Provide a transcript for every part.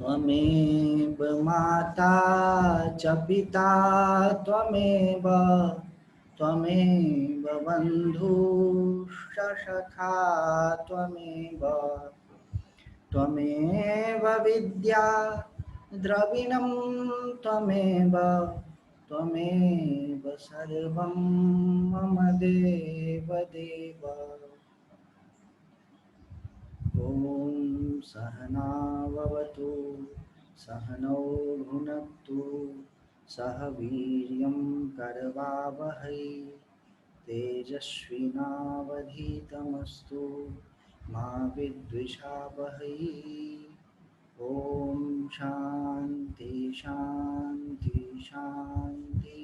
त्वमेव माता च पिता त्वमेव त्वमेव बन्धुश्च सखा त्वमेव त्वमेव विद्या द्रविणं त्वमेव त्वमेव सर्वं मम देव देव। ॐ सहनाववतु सहनौ भुनक्तु सह वीर्यं करवावहै तेजस्विनावधीतमस्तु मा विद्विषावहै। ॐ शान्ति शान्ति शान्ति।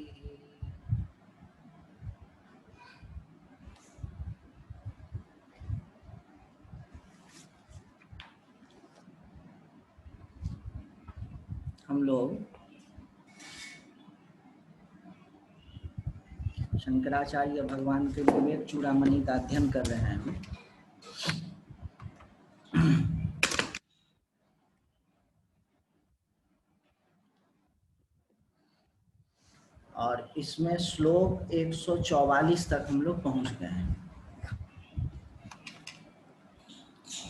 हम लोग शंकराचार्य भगवान के विवेक चूड़ामणि का अध्ययन कर रहे हैं। और इसमें श्लोक 144 तक हम लोग पहुंच गए हैं।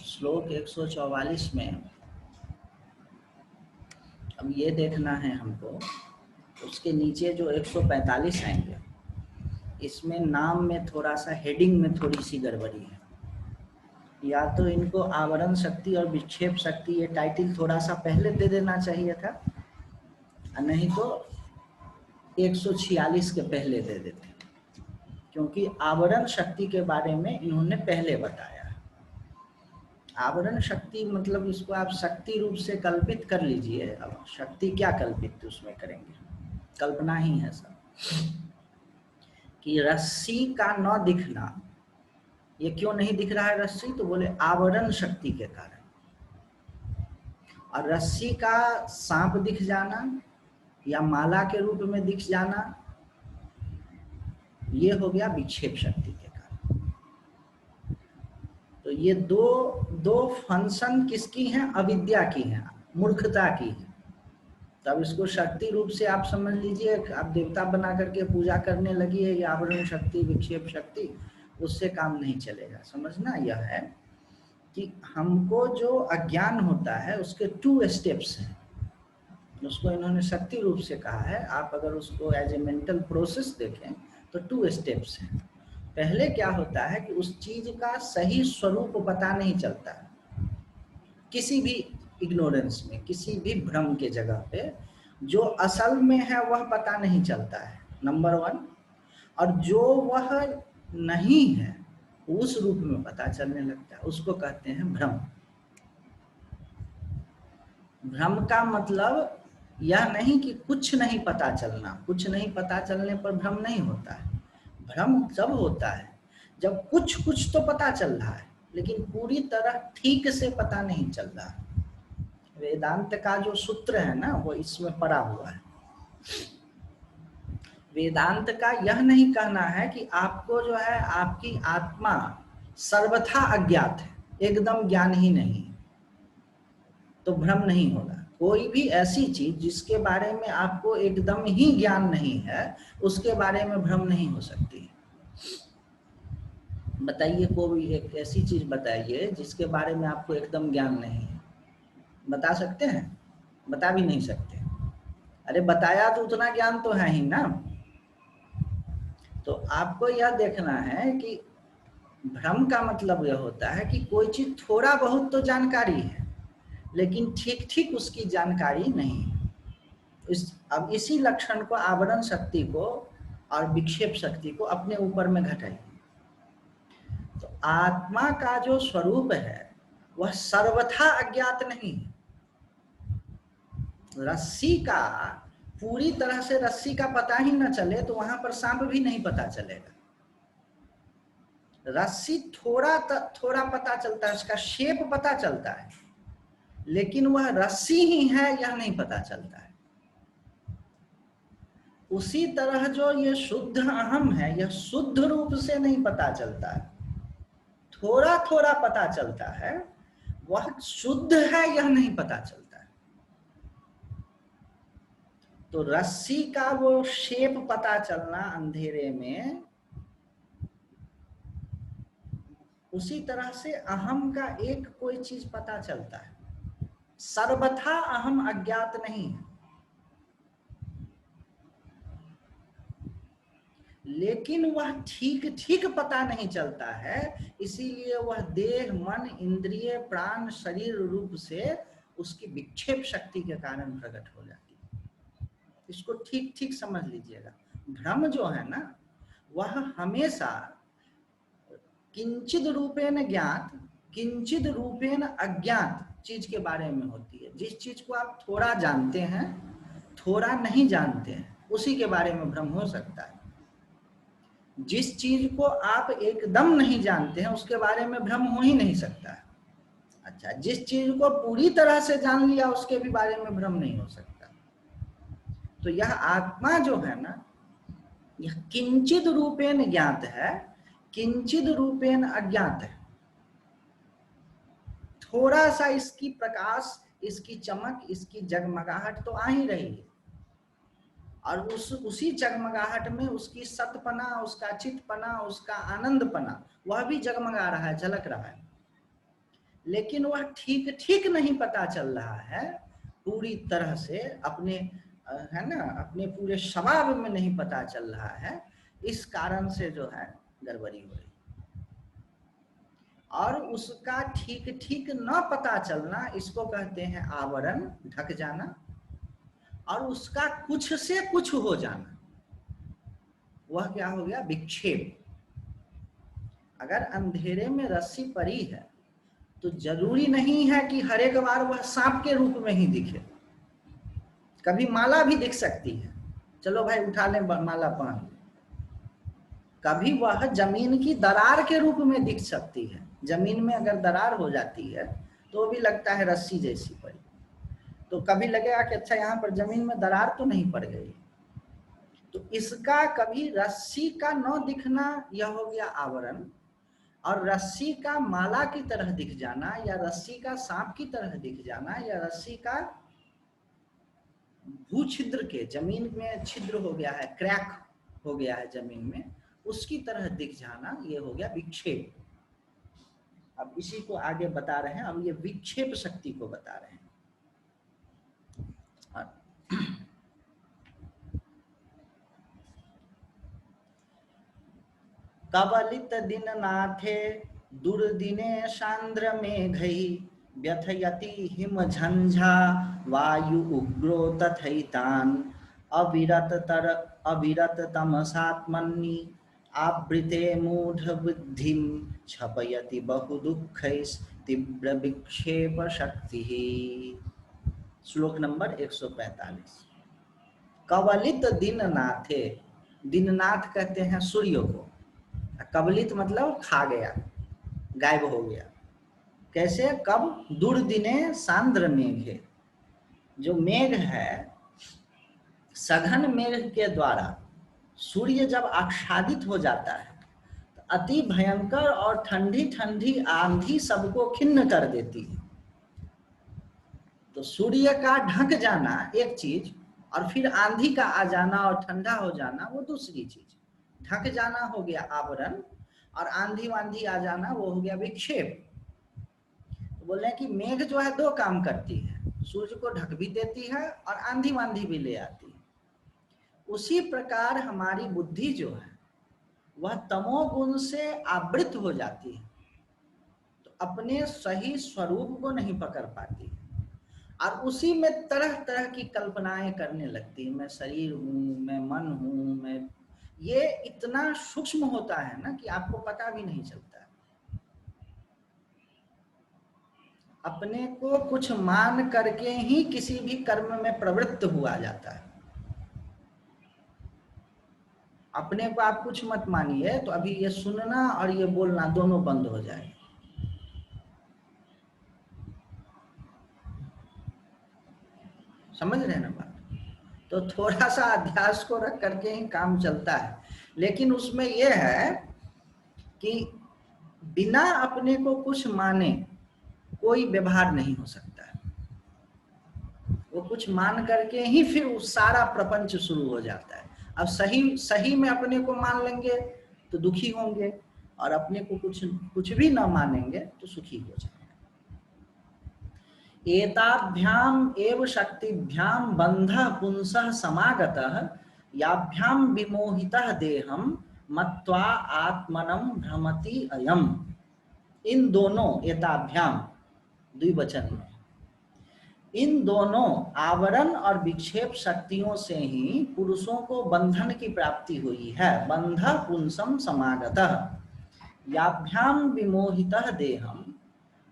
श्लोक 144 में अब ये देखना है हमको, उसके नीचे जो 145 आएंगे, इसमें नाम में थोड़ा सा, हेडिंग में थोड़ी सी गड़बड़ी है। या तो इनको आवरण शक्ति और विक्षेप शक्ति ये टाइटल थोड़ा सा पहले दे देना चाहिए था, नहीं तो 146 के पहले दे देते, क्योंकि आवरण शक्ति के बारे में इन्होंने पहले बताया। आवरण शक्ति मतलब इसको आप शक्ति रूप से कल्पित कर लीजिए। अब शक्ति क्या कल्पित उसमें करेंगे, कल्पना ही है सब, कि रस्सी का न दिखना। ये क्यों नहीं दिख रहा है रस्सी, तो बोले आवरण शक्ति के कारण। और रस्सी का सांप दिख जाना या माला के रूप में दिख जाना, ये हो गया विक्षेप शक्ति के कारण। तो ये दो फंक्शन किसकी हैं, अविद्या की हैं, मूर्खता की है। तब इसको शक्ति रूप से आप समझ लीजिए। आप देवता बना करके पूजा करने लगी है, या आवरण शक्ति विक्षेप शक्ति, उससे काम नहीं चलेगा। समझना यह है कि हमको जो अज्ञान होता है उसके 2 स्टेप्स हैं, उसको इन्होंने शक्ति रूप से कहा है। आप अगर उसको एज ए मेंटल प्रोसेस देखें तो 2 स्टेप्स हैं। पहले क्या होता है कि उस चीज का सही स्वरूप पता नहीं चलता है, किसी भी इग्नोरेंस में, किसी भी भ्रम के जगह पे जो असल में है वह पता नहीं चलता है, नंबर 1। और जो वह नहीं है उस रूप में पता चलने लगता है, उसको कहते हैं भ्रम। भ्रम का मतलब यह नहीं कि कुछ नहीं पता चलना, कुछ नहीं पता चलने पर भ्रम नहीं होता है। भ्रम जब होता है जब कुछ तो पता चल रहा है लेकिन पूरी तरह ठीक से पता नहीं चल रहा है। वेदांत का जो सूत्र है ना, वो इसमें पड़ा हुआ है। वेदांत का यह नहीं कहना है कि आपको जो है आपकी आत्मा सर्वथा अज्ञात है, एकदम ज्ञान ही नहीं, तो भ्रम नहीं होगा। कोई भी ऐसी चीज जिसके बारे में आपको एकदम ही ज्ञान नहीं है, उसके बारे में भ्रम नहीं हो सकती। बताइए, कोई एक ऐसी चीज बताइए जिसके बारे में आपको एकदम ज्ञान नहीं है। बता सकते हैं? बता भी नहीं सकते। अरे बताया तो उतना ज्ञान तो है ही ना। तो आपको यह देखना है कि भ्रम का मतलब यह होता है कि कोई चीज थोड़ा बहुत तो जानकारी है लेकिन ठीक उसकी जानकारी नहीं है। अब इसी लक्षण को, आवरण शक्ति को और विक्षेप शक्ति को अपने ऊपर में घटाइए। तो आत्मा का जो स्वरूप है वह सर्वथा अज्ञात नहीं है। रस्सी का पूरी तरह से रस्सी का पता ही न चले तो वहां पर सांप भी नहीं पता चलेगा। रस्सी थोड़ा पता चलता है, उसका शेप पता चलता है, लेकिन वह रस्सी ही है यह नहीं पता चलता है। उसी तरह जो ये शुद्ध अहम है, यह शुद्ध रूप से नहीं पता चलता है, थोड़ा पता चलता है। वह शुद्ध है यह नहीं पता चलता है। तो रस्सी का वो शेप पता चलना अंधेरे में, उसी तरह से अहम का एक कोई चीज पता चलता है। सर्वथा अहम अज्ञात नहीं है, लेकिन वह ठीक ठीक पता नहीं चलता है, इसीलिए वह देह मन इंद्रिय प्राण शरीर रूप से उसकी विक्षेप शक्ति के कारण प्रकट हो जाती है। इसको ठीक ठीक समझ लीजिएगा। भ्रम जो है ना, वह हमेशा किंचित रूपेण ज्ञात किंचित रूपेण अज्ञात चीज के बारे में होती है। जिस चीज को आप थोड़ा जानते हैं, थोड़ा नहीं जानते हैं, उसी के बारे में भ्रम हो सकता है। जिस चीज को आप एकदम नहीं जानते हैं, उसके बारे में भ्रम हो ही नहीं सकता है। अच्छा, जिस चीज को पूरी तरह से जान लिया, उसके भी बारे में भ्रम नहीं हो सकता। तो यह आत्मा जो है ना, यह किंचित रूपेण ज्ञात है, किंचित रूपेण अज्ञात है। थोड़ा सा इसकी प्रकाश, इसकी चमक, इसकी जगमगाहट तो आ ही रही है, और उसी जगमगाहट में उसकी सतपना, उसका चितपना, उसका आनंदपना, वह भी जगमगा रहा है, झलक रहा है। लेकिन वह ठीक ठीक नहीं पता चल रहा है पूरी तरह से, अपने है ना, अपने पूरे स्वभाव में नहीं पता चल रहा है। इस कारण से जो है गड़बड़ी हो रही, और उसका ठीक ठीक न पता चलना, इसको कहते हैं आवरण, ढक जाना। और उसका कुछ से कुछ हो जाना, वह क्या हो गया? विक्षेप। अगर अंधेरे में रस्सी पड़ी है तो जरूरी नहीं है कि हर एक बार वह सांप के रूप में ही दिखे। कभी माला भी दिख सकती है, चलो भाई उठा लें माला पहन। कभी वह जमीन की दरार के रूप में दिख सकती है। जमीन में अगर दरार हो जाती है तो भी लगता है रस्सी जैसी पड़ी। तो कभी लगेगा कि अच्छा यहाँ पर जमीन में दरार तो नहीं पड़ गई। तो इसका कभी रस्सी का न दिखना, यह हो गया आवरण। और रस्सी का माला की तरह दिख जाना, या रस्सी का सांप की तरह दिख जाना, या रस्सी का भू छिद्र के, जमीन में छिद्र हो गया है, क्रैक हो गया है जमीन में, उसकी तरह दिख जाना, ये हो गया विक्षेप। अब इसी को आगे बता रहे हैं, अब ये विक्षेप शक्ति को बता रहे हैं। कवलित दिन नाथे दुर्दिने सांद्र मेघै, व्यथयति हिम झंझा वायु उग्रो तथैतान, अविरत तमसात्मनि आवृते मूढ़ बुद्धिम, छपयति बहु दुःखैस् तीव्र विक्षेप शक्ति। श्लोक नंबर 145। कवलित दिन नाथे, दिननाथ कहते हैं सूर्य को। कवलित मतलब खा गया, गायब हो गया। कैसे? कब? दुर्दिने सांद्र मेघे, जो मेघ है, सघन मेघ के द्वारा सूर्य जब आच्छादित हो जाता है तो अति भयंकर और ठंडी ठंडी आंधी सबको खिन्न कर देती है। तो सूर्य का ढक जाना एक चीज, और फिर आंधी का आ जाना और ठंडा हो जाना वो दूसरी चीज। ढक जाना हो गया आवरण, और आंधी वांधी आ जाना वो हो गया विक्षेप। तो बोल रहे हैं कि मेघ जो है दो काम करती है, सूर्य को ढक भी देती है और आंधी वांधी भी ले आती है। उसी प्रकार हमारी बुद्धि जो है वह तमोगुण से आवृत हो जाती है, तो अपने सही स्वरूप को नहीं पकड़ पाती, और उसी में तरह तरह की कल्पनाएं करने लगती है। मैं शरीर हूँ, मैं मन हूँ, मैं, ये इतना सूक्ष्म होता है ना कि आपको पता भी नहीं चलता है। अपने को कुछ मान करके ही किसी भी कर्म में प्रवृत्त हुआ जाता है। अपने को आप कुछ मत मानिए तो अभी ये सुनना और ये बोलना दोनों बंद हो जाए। समझ रहे हैं ना बात? तो थोड़ा सा अध्यास को रख करके ही काम चलता है। लेकिन उसमें यह है कि बिना अपने को कुछ माने कोई व्यवहार नहीं हो सकता है। वो कुछ मान करके ही फिर उस सारा प्रपंच शुरू हो जाता है। अब सही में अपने को मान लेंगे तो दुखी होंगे, और अपने को कुछ भी ना मानेंगे तो सुखी हो जाएंगे। एताभ्याम एव शक्तिभ्याम बंधः पुंसः समागतः याभ्याम विमोहितः देहम मत्वा आत्मनं भ्रमति अयम। इन दोनों एताभ्याम द्विवचन में, इन दोनों आवरण और विक्षेप शक्तियों से ही पुरुषों को बंधन की प्राप्ति हुई है। बंध पुंसम समागतः याभ्याम विमोहितः देहम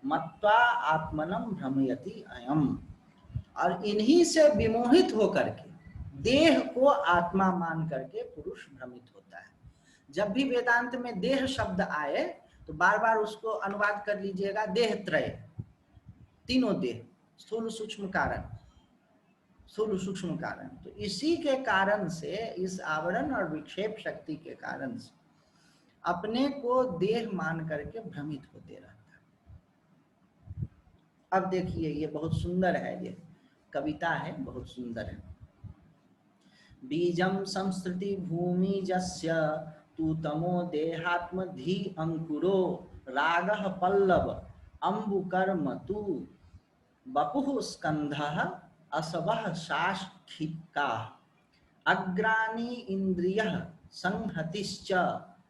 मत्वा आत्मनं भ्रमयति अयम। और इन्हीं से विमोहित होकर के देह को आत्मा मान करके पुरुष भ्रमित होता है। जब भी वेदांत में देह शब्द आए तो बार बार उसको अनुवाद कर लीजिएगा देह त्रय, तीनों देह, स्थूल सूक्ष्म कारण, स्थूल सूक्ष्म कारण। तो इसी के कारण से, इस आवरण और विक्षेप शक्ति के कारण से अपने को देह मान करके भ्रमित होते रहता है। अब देखिए ये बहुत सुंदर है, ये कविता है, बहुत सुंदर है। बीजम संस्कृति भूमि जस्य तू तमो देहात्म धी अंकुरो रागः पल्लव अंबुकर्म तू बपुः स्कंधः असवः शाखिका अग्राणी इंद्रियः संहतिश्च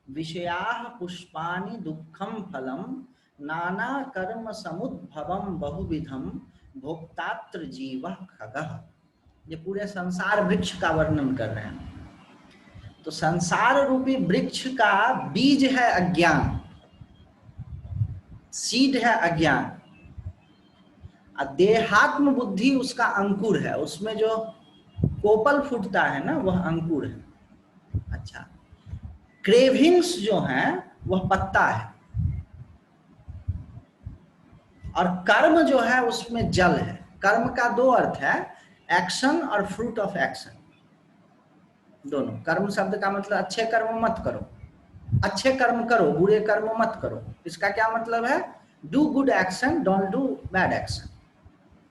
विषयाः पुष्पाणि दुःखं फलम् नाना कर्म समुद्भवं बहुविधं भोक्तात्र जीवः खगः। ये पूरे संसार वृक्ष का वर्णन कर रहे हैं। तो संसार रूपी वृक्ष का बीज है अज्ञान, सीड है अज्ञान, देहात्म बुद्धि उसका अंकुर है, उसमें जो कोपल फूटता है ना वह अंकुर है। अच्छा, क्रेविंग्स जो हैं वह पत्ता है, और कर्म जो है उसमें जल है। कर्म का दो अर्थ है, एक्शन और फ्रूट ऑफ एक्शन, दोनों। कर्म शब्द का मतलब अच्छे कर्म मत करो, अच्छे कर्म करो, बुरे कर्म मत करो। इसका क्या मतलब है? Do good action, don't do bad action.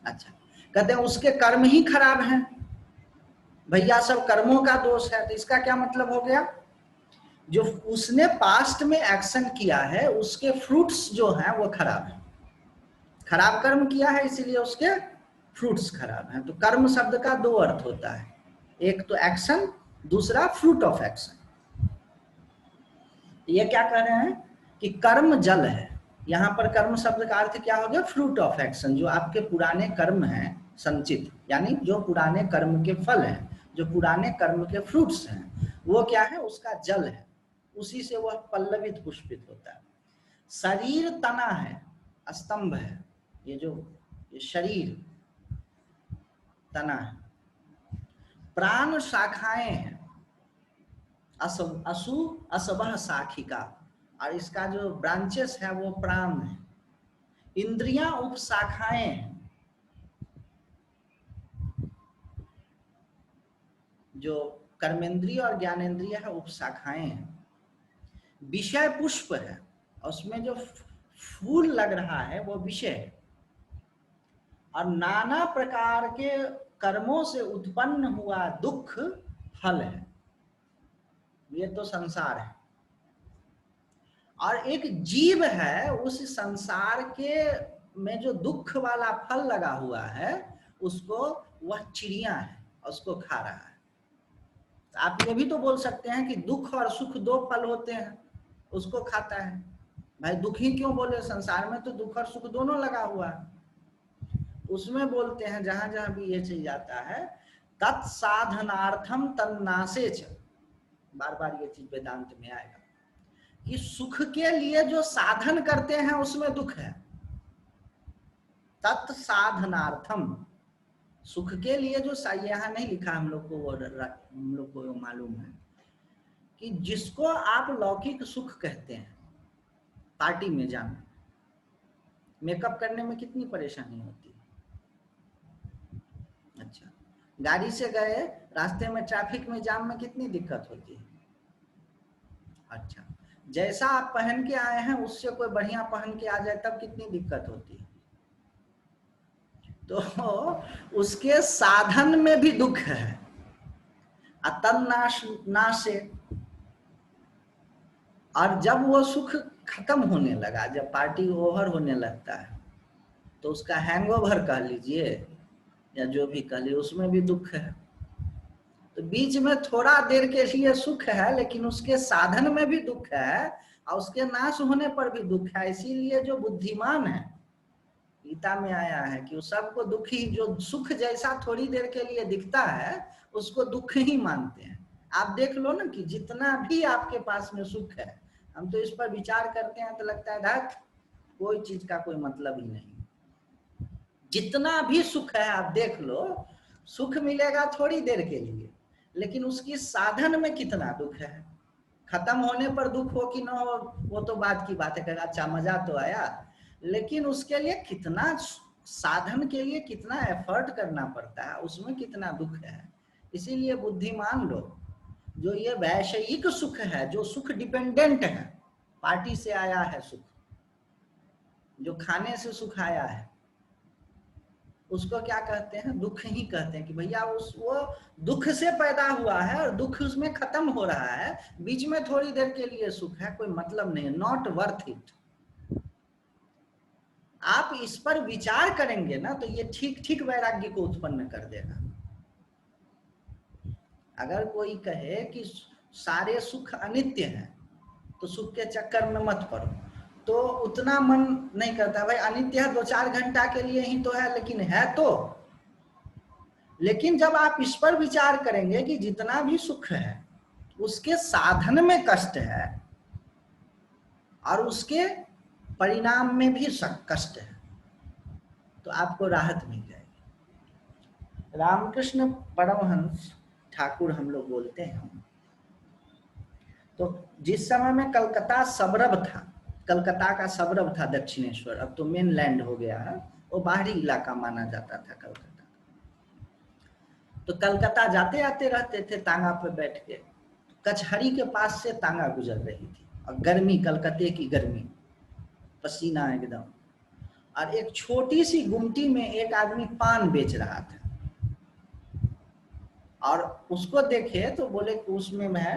अच्छा, कहते हैं उसके कर्म ही खराब हैं भैया, सब कर्मों का दोष है। तो इसका क्या मतलब हो गया? जो उसने पास्ट में एक्शन किया है उसके फ्रूट्स जो हैं वो खराब है। खराब कर्म किया है इसीलिए उसके फ्रूट्स खराब हैं। तो कर्म शब्द का दो अर्थ होता है, एक तो एक्शन, दूसरा फ्रूट ऑफ एक्शन। ये क्या कह रहे हैं कि कर्म जल है। यहाँ पर कर्म शब्द का अर्थ क्या हो गया? Fruit of action. जो आपके पुराने कर्म हैं संचित, यानी जो पुराने कर्म के फल हैं, जो पुराने कर्म के फ्रूट्स हैं, वो क्या है? उसका जल है, उसी से वह पल्लवित पुष्पित होता है। शरीर तना है, स्तंभ है, ये शरीर तना है। प्राण शाखाएं हैं, असु असवह शाखिका, और इसका जो ब्रांचेस है वो प्राण है। इंद्रियां उपशाखाएं हैं, जो कर्मेंद्रिय और ज्ञानेंद्रिय है उपशाखाएं हैं। विषय पुष्प है, उसमें जो फूल लग रहा है वो विषय है। और नाना प्रकार के कर्मों से उत्पन्न हुआ दुख फल है। ये तो संसार है। और एक जीव है, उस संसार के में जो दुख वाला फल लगा हुआ है उसको, वह चिड़िया है, उसको खा रहा है। तो आप ये भी तो बोल सकते हैं कि दुख और सुख दो फल होते हैं, उसको खाता है। भाई दुखी क्यों बोले? संसार में तो दुख और सुख दोनों लगा हुआ है। उसमें बोलते हैं जहां जहां भी ये चीज आता है, तत्साधनार्थम तन्नासे च, बार बार ये चीज वेदांत में आएगा कि सुख के लिए जो साधन करते हैं उसमें दुख है। तत्साधनार्थम, सुख के लिए जो, यहाँ नहीं लिखा हम लोग को मालूम है कि जिसको आप लौकिक सुख कहते हैं, पार्टी में जाना, मेकअप करने में कितनी परेशानी होती है। अच्छा, गाड़ी से गए, रास्ते में ट्रैफिक में जाम में कितनी दिक्कत होती है। अच्छा, जैसा आप पहन के आए हैं उससे कोई बढ़िया पहन के आ जाए तब कितनी दिक्कत होती है। तो उसके साधन में भी दुख है, अतन्नाश नाशे। और जब वो सुख खत्म होने लगा, जब पार्टी ओवर होने लगता है, तो उसका हैंगओवर कह लीजिए या जो भी कह लीजिए, उसमें भी दुख है। तो बीच में थोड़ा देर के लिए सुख है, लेकिन उसके साधन में भी दुख है और उसके नाश होने पर भी दुख है। इसीलिए जो बुद्धिमान है, गीता में आया है कि वो सबको दुखी, जो सुख जैसा थोड़ी देर के लिए दिखता है उसको दुख ही मानते हैं। आप देख लो ना कि जितना भी आपके पास में सुख है, हम तो इस पर विचार करते हैं तो लगता है धत, कोई चीज का कोई मतलब ही नहीं। जितना भी सुख है आप देख लो, सुख मिलेगा थोड़ी देर के लिए, लेकिन उसकी साधन में कितना दुख है। खत्म होने पर दुख हो कि ना हो वो तो बात की बात है, अच्छा मजा तो आया, लेकिन उसके लिए कितना, साधन के लिए कितना एफर्ट करना पड़ता है, उसमें कितना दुख है। इसीलिए बुद्धिमान लोग, जो ये वैषयिक सुख है, जो सुख डिपेंडेंट है, पार्टी से आया है सुख, जो खाने से सुख आया है, उसको क्या कहते हैं, दुख ही कहते हैं। कि भैया वो दुख से पैदा हुआ है और दुख उसमें खत्म हो रहा है, बीच में थोड़ी देर के लिए सुख है, कोई मतलब नहीं है, नॉट वर्थ इट। आप इस पर विचार करेंगे ना तो ये ठीक ठीक वैराग्य को उत्पन्न कर देगा। अगर कोई कहे कि सारे सुख अनित्य हैं तो सुख के चक्कर में मत पड़ो, तो उतना मन नहीं करता। भाई अनित्य है, 2-4 घंटा के लिए ही तो है, लेकिन है तो। लेकिन जब आप इस पर विचार करेंगे कि जितना भी सुख है उसके साधन में कष्ट है और उसके परिणाम में भी कष्ट है, तो आपको राहत मिल जाएगी। रामकृष्ण परमहंस ठाकुर हम लोग बोलते हैं, तो जिस समय में कलकत्ता सबरब था, कलकत्ता का सबरब था दक्षिणेश्वर, अब तो मेन लैंड हो गया है, वो बाहरी इलाका माना जाता था कलकत्ता। तो कलकत्ता जाते आते रहते थे तांगा पे बैठ के, कचहरी के पास से तांगा गुजर रही थी और गर्मी, कलकत्ते की गर्मी, पसीना एकदम, और एक छोटी सी गुमटी में एक आदमी पान बेच रहा था। और उसको देखे तो बोले कि उसमें है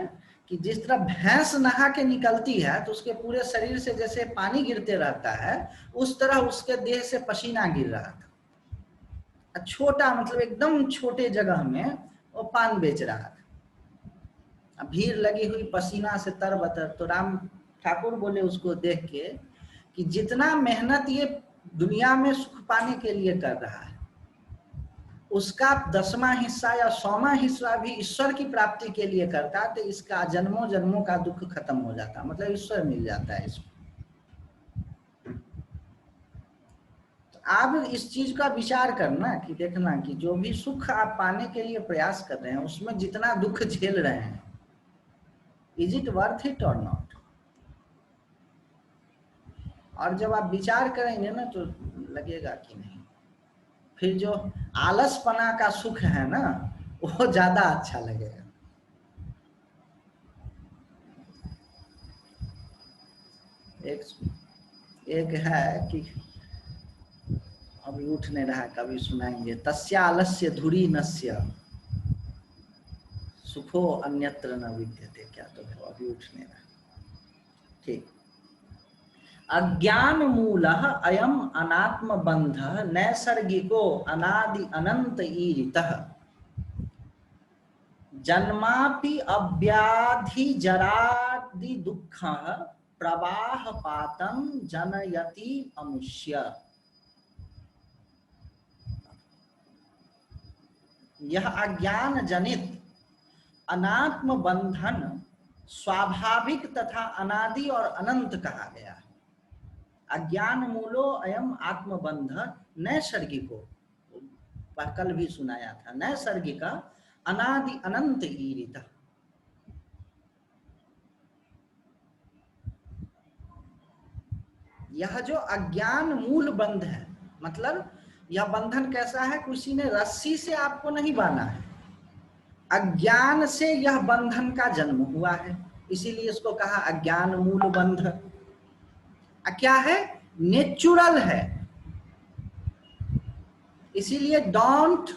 कि जिस तरह भैंस नहा के निकलती है तो उसके पूरे शरीर से जैसे पानी गिरते रहता है, उस तरह उसके देह से पसीना गिर रहा था। छोटा, मतलब एकदम छोटे जगह में वो पान बेच रहा था, भीड़ लगी हुई, पसीना से तरबतर। तो राम ठाकुर बोले उसको देख के कि जितना मेहनत ये दुनिया में सुख पाने के लिए कर रहा है, उसका 10वां हिस्सा या 100वां हिस्सा भी ईश्वर की प्राप्ति के लिए करता, तो इसका जन्मों जन्मों का दुख खत्म हो जाता, मतलब ईश्वर मिल जाता है इसमें। तो आप इस चीज का विचार करना कि देखना कि जो भी सुख आप पाने के लिए प्रयास कर रहे हैं, उसमें जितना दुख झेल रहे हैं, इज इट वर्थ इट और नॉट। और जब आप विचार करेंगे ना तो लगेगा कि नहीं, फिर जो आलसपना का सुख है ना, वो ज्यादा अच्छा लगेगा। एक है कि अभी उठ नहीं रहा, कभी सुनाएंगे, तस्या आलस्य धुरी नस्य सुखो अन्यत्र न विद्यते, क्या तो है, अभी उठ नहीं रहा। ठीक, अज्ञान मूलः अयम अनात्म बंध नैसर्गिको अनादि अनंत ईरितः जन्मापि अव्याधि जरादि दुःखः प्रवाह पातं जनयति अमुष्य। यह अज्ञान जनित अनात्म बंधन स्वाभाविक तथा अनादि और अनंत कहा गया है। अज्ञान मूलो अयम आत्मबंध नैसर्गिको, कल भी सुनाया था, नैसर्गिक अनादि अनंत ईरित। यह जो अज्ञान मूल बंध है, मतलब यह बंधन कैसा है, किसी ने रस्सी से आपको नहीं बांधा है, अज्ञान से यह बंधन का जन्म हुआ है, इसीलिए इसको कहा अज्ञान मूल बंध। क्या है, नेचुरल है, इसीलिए डोंट,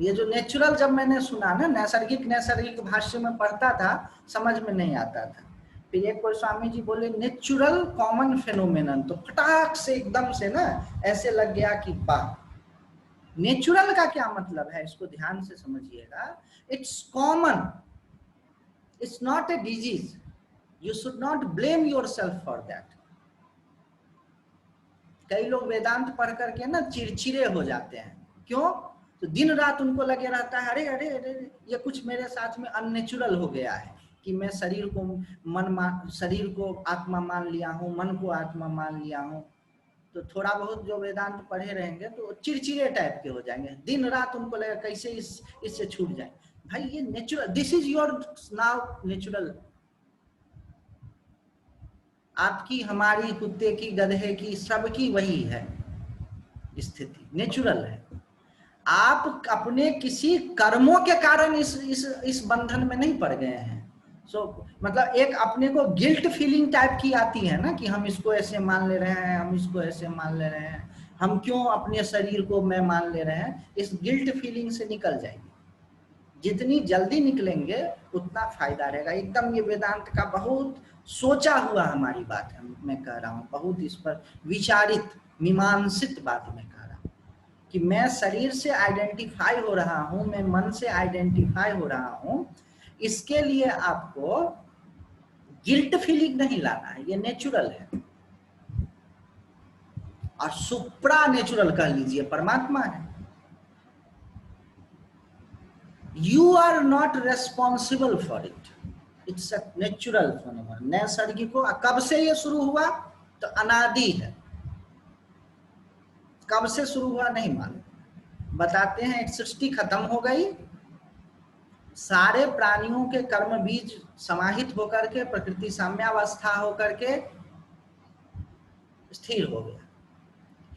ये जो नेचुरल जब मैंने सुना ना, नैसर्गिक भाष्य में पढ़ता था, समझ में नहीं आता था। फिर एक कोई स्वामी जी बोले नेचुरल कॉमन फेनोमेनन, तो फटाक से एकदम से ना ऐसे लग गया कि वाह, नेचुरल का क्या मतलब है, इसको ध्यान से समझिएगा। It's common, it's not a disease, you should not blame yourself for that. कई लोग वेदांत पढ़ करके ना चिड़चिड़े हो जाते हैं, क्यों? तो दिन रात उनको लगे रहता है, अरे अरे अरे ये कुछ मेरे साथ में अननेचुरल हो गया है कि मैं शरीर को आत्मा मान लिया हूँ, मन को आत्मा मान लिया हूँ। तो थोड़ा बहुत जो वेदांत पढ़े रहेंगे तो चिड़चिड़े टाइप के हो जाएंगे, दिन रात उनको लगेगा कैसे इससे छूट जाए। भाई ये natural, this is your now natural. आपकी, हमारी, कुत्ते की, गधे की, सबकी वही है स्थिति, नेचुरल है। आप अपने किसी कर्मों के कारण इस बंधन में नहीं पड़ गए हैं। मतलब एक अपने को गिल्ट फीलिंग टाइप की आती है ना कि हम इसको ऐसे मान ले रहे हैं, हम इसको ऐसे मान ले रहे हैं, हम क्यों अपने शरीर को मैं मान ले रहे हैं। इस गिल्ट फीलिंग से निकल जाएंगे, जितनी जल्दी निकलेंगे उतना फायदा रहेगा। एकदम ये वेदांत का बहुत सोचा हुआ हमारी बात है, मैं कह रहा हूँ, बहुत इस पर विचारित मीमांसित बात मैं कह रहा हूँ कि मैं शरीर से आइडेंटिफाई हो रहा हूँ, मैं मन से आइडेंटिफाई हो रहा हूँ। इसके लिए आपको गिल्ट फीलिंग नहीं लाना है, ये नेचुरल है। और सुप्रा नेचुरल कह लीजिए, परमात्मा है। You are not responsible for it, it's a natural phenomenon. नैसर्गिक को कब से ये शुरू हुआ, तो अनादि है, कब से शुरू हुआ नहीं मालूम। बताते हैं एक सृष्टि खत्म हो गई, सारे प्राणियों के कर्म बीज समाहित होकर के प्रकृति साम्यावस्था होकर के स्थिर हो गया।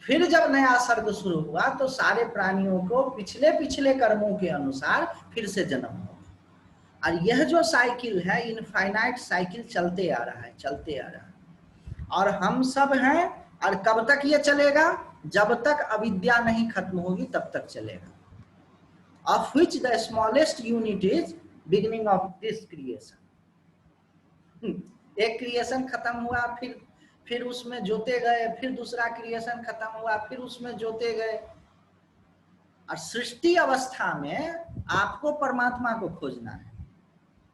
फिर जब नया सर्ग शुरू हुआ तो सारे प्राणियों को पिछले पिछले कर्मों के अनुसार फिर से जन्म हो गया। और यह जो साइकिल है, इनफाइनाइट साइकिल चलते आ रहा है, चलते आ रहा है। और हम सब हैं, और कब तक ये चलेगा, जब तक अविद्या नहीं खत्म होगी तब तक चलेगा। Of which the smallest unit is beginning of this creation. एक क्रिएशन खत्म हुआ, फिर उसमें जोते गए, फिर दूसरा क्रिएशन खत्म हुआ, फिर उसमें जोते गए। और सृष्टि अवस्था में आपको परमात्मा को खोजना है,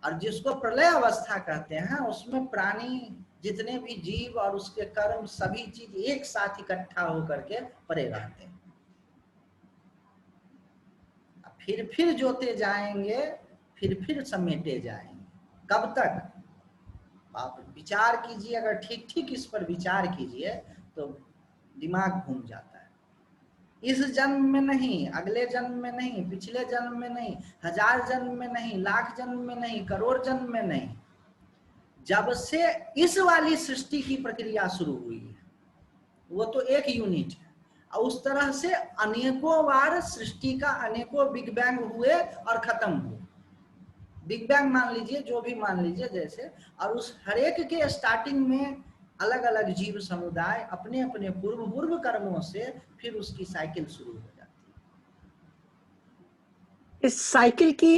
और जिसको प्रलय अवस्था कहते हैं उसमें प्राणी, जितने भी जीव और उसके कर्म, सभी चीज एक साथ इकट्ठा होकर के पड़े रहते हैं। फिर जोते जाएंगे, फिर समेटे जाएंगे। कब तक? आप विचार कीजिए, अगर ठीक ठीक इस पर विचार कीजिए तो दिमाग घूम जाता है। इस जन्म में नहीं, अगले जन्म में नहीं, पिछले जन्म में नहीं, 1000 जन्म में नहीं, लाख जन्म में नहीं, करोड़ जन्म में नहीं, जब से इस वाली सृष्टि की प्रक्रिया शुरू हुई है, वो तो एक यूनिट है। और उस तरह से अनेकों बार सृष्टि का अनेकों बिग बैंग हुए और खत्म हुए। बिग बैंग मान लीजिए, जो भी मान लीजिए जैसे, और उस हरेक के स्टार्टिंग में अलग अलग जीव समुदाय अपने अपने पूर्व कर्मों से फिर उसकी साइकिल शुरू हो जाती है। इस साइकिल की,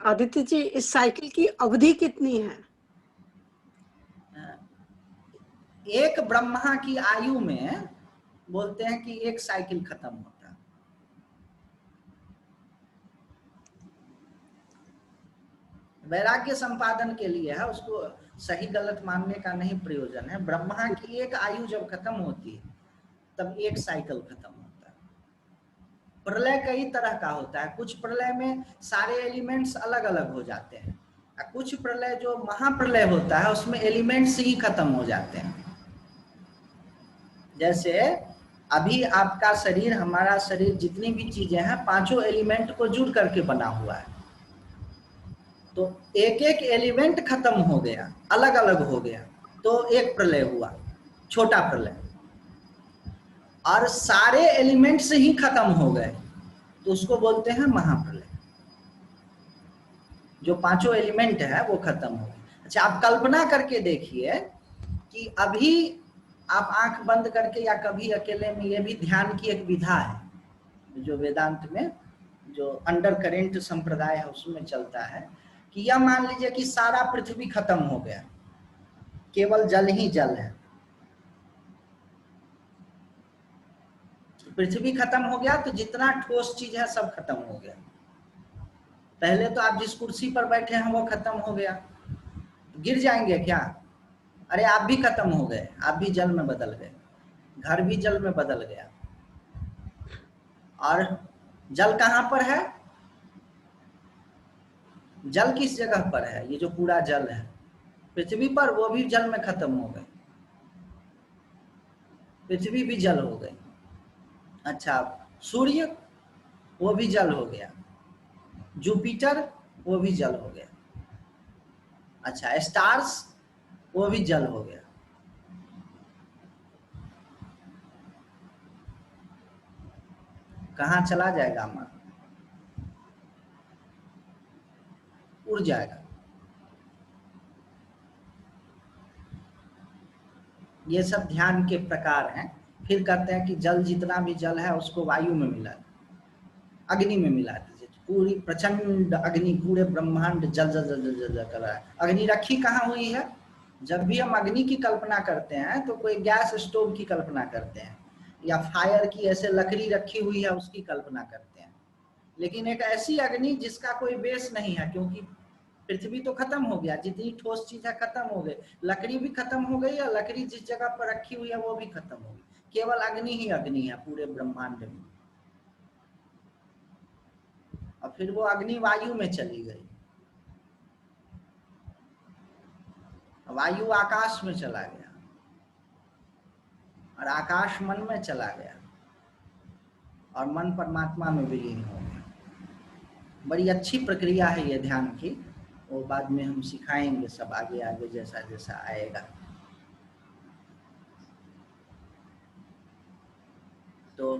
आदित्य जी, इस साइकिल की अवधि कितनी है? एक ब्रह्मा की आयु में बोलते हैं कि एक साइकिल खत्म होता है। वैराग्य संपादन के लिए है, उसको सही गलत मानने का नहीं प्रयोजन है। ब्रह्मा की एक आयु जब खत्म होती है तब एक साइकिल खत्म होता है। प्रलय कई तरह का होता है, कुछ प्रलय में सारे एलिमेंट्स अलग अलग हो जाते हैं, कुछ प्रलय जो महाप्रलय होता है उसमें एलिमेंट्स ही खत्म हो जाते हैं। जैसे अभी आपका शरीर, हमारा शरीर, जितनी भी चीजें हैं, पांचों एलिमेंट को जुड़ करके बना हुआ है। तो एक एक एलिमेंट खत्म हो गया, अलग अलग हो गया, तो एक प्रलय हुआ, छोटा प्रलय। और सारे एलिमेंट्स ही खत्म हो गए तो उसको बोलते हैं महाप्रलय। जो पांचों एलिमेंट है वो खत्म हो गए। अच्छा, आप कल्पना करके देखिए कि अभी आप आंख बंद करके या कभी अकेले में, ये भी ध्यान की एक विधा है जो वेदांत में जो अंडर करेंट संप्रदाय है उसमें चलता है, कि यह मान लीजिए कि सारा पृथ्वी खत्म हो गया, केवल जल ही जल है। पृथ्वी खत्म हो गया तो जितना ठोस चीज है सब खत्म हो गया। पहले तो आप जिस कुर्सी पर बैठे हैं वो खत्म हो गया, गिर जाएंगे क्या? अरे आप भी खत्म हो गए, आप भी जल में बदल गए, घर भी जल में बदल गया। और जल कहाँ पर है? जल किस जगह पर है? ये जो पूरा जल है पृथ्वी पर, वो भी जल में खत्म हो गए, पृथ्वी भी जल हो गई। अच्छा, सूर्य वो भी जल हो गया, जुपिटर वो भी जल हो गया। अच्छा, स्टार्स वो भी जल हो गया। कहाँ चला जाएगा मन? उड़ जाएगा। ये सब ध्यान के प्रकार हैं। फिर कहते हैं कि जल, जितना भी जल है उसको वायु में मिला, अग्नि में मिला दीजिए। पूरी प्रचंड अग्नि, पूरे ब्रह्मांड जल जल जल जल जल कर रहा है। अग्नि रखी कहाँ हुई है? जब भी हम अग्नि की कल्पना करते हैं तो कोई गैस स्टोव की कल्पना करते हैं, या फायर की ऐसे लकड़ी रखी हुई है उसकी कल्पना करते हैं। लेकिन एक ऐसी अग्नि जिसका कोई बेस नहीं है, क्योंकि पृथ्वी तो खत्म हो गया, जितनी ठोस चीज है खत्म हो गई, लकड़ी भी खत्म हो गई, या लकड़ी जिस जगह पर रखी हुई है वो भी खत्म हो गई, केवल अग्नि ही अग्नि है पूरे ब्रह्मांड में। और फिर वो अग्नि वायु में चली गई, वायु आकाश में चला गया, और आकाश मन में चला गया, और मन परमात्मा में विलीन हो गया। बड़ी अच्छी प्रक्रिया है ये ध्यान की, वो बाद में हम सिखाएंगे सब आगे आगे जैसा जैसा आएगा। तो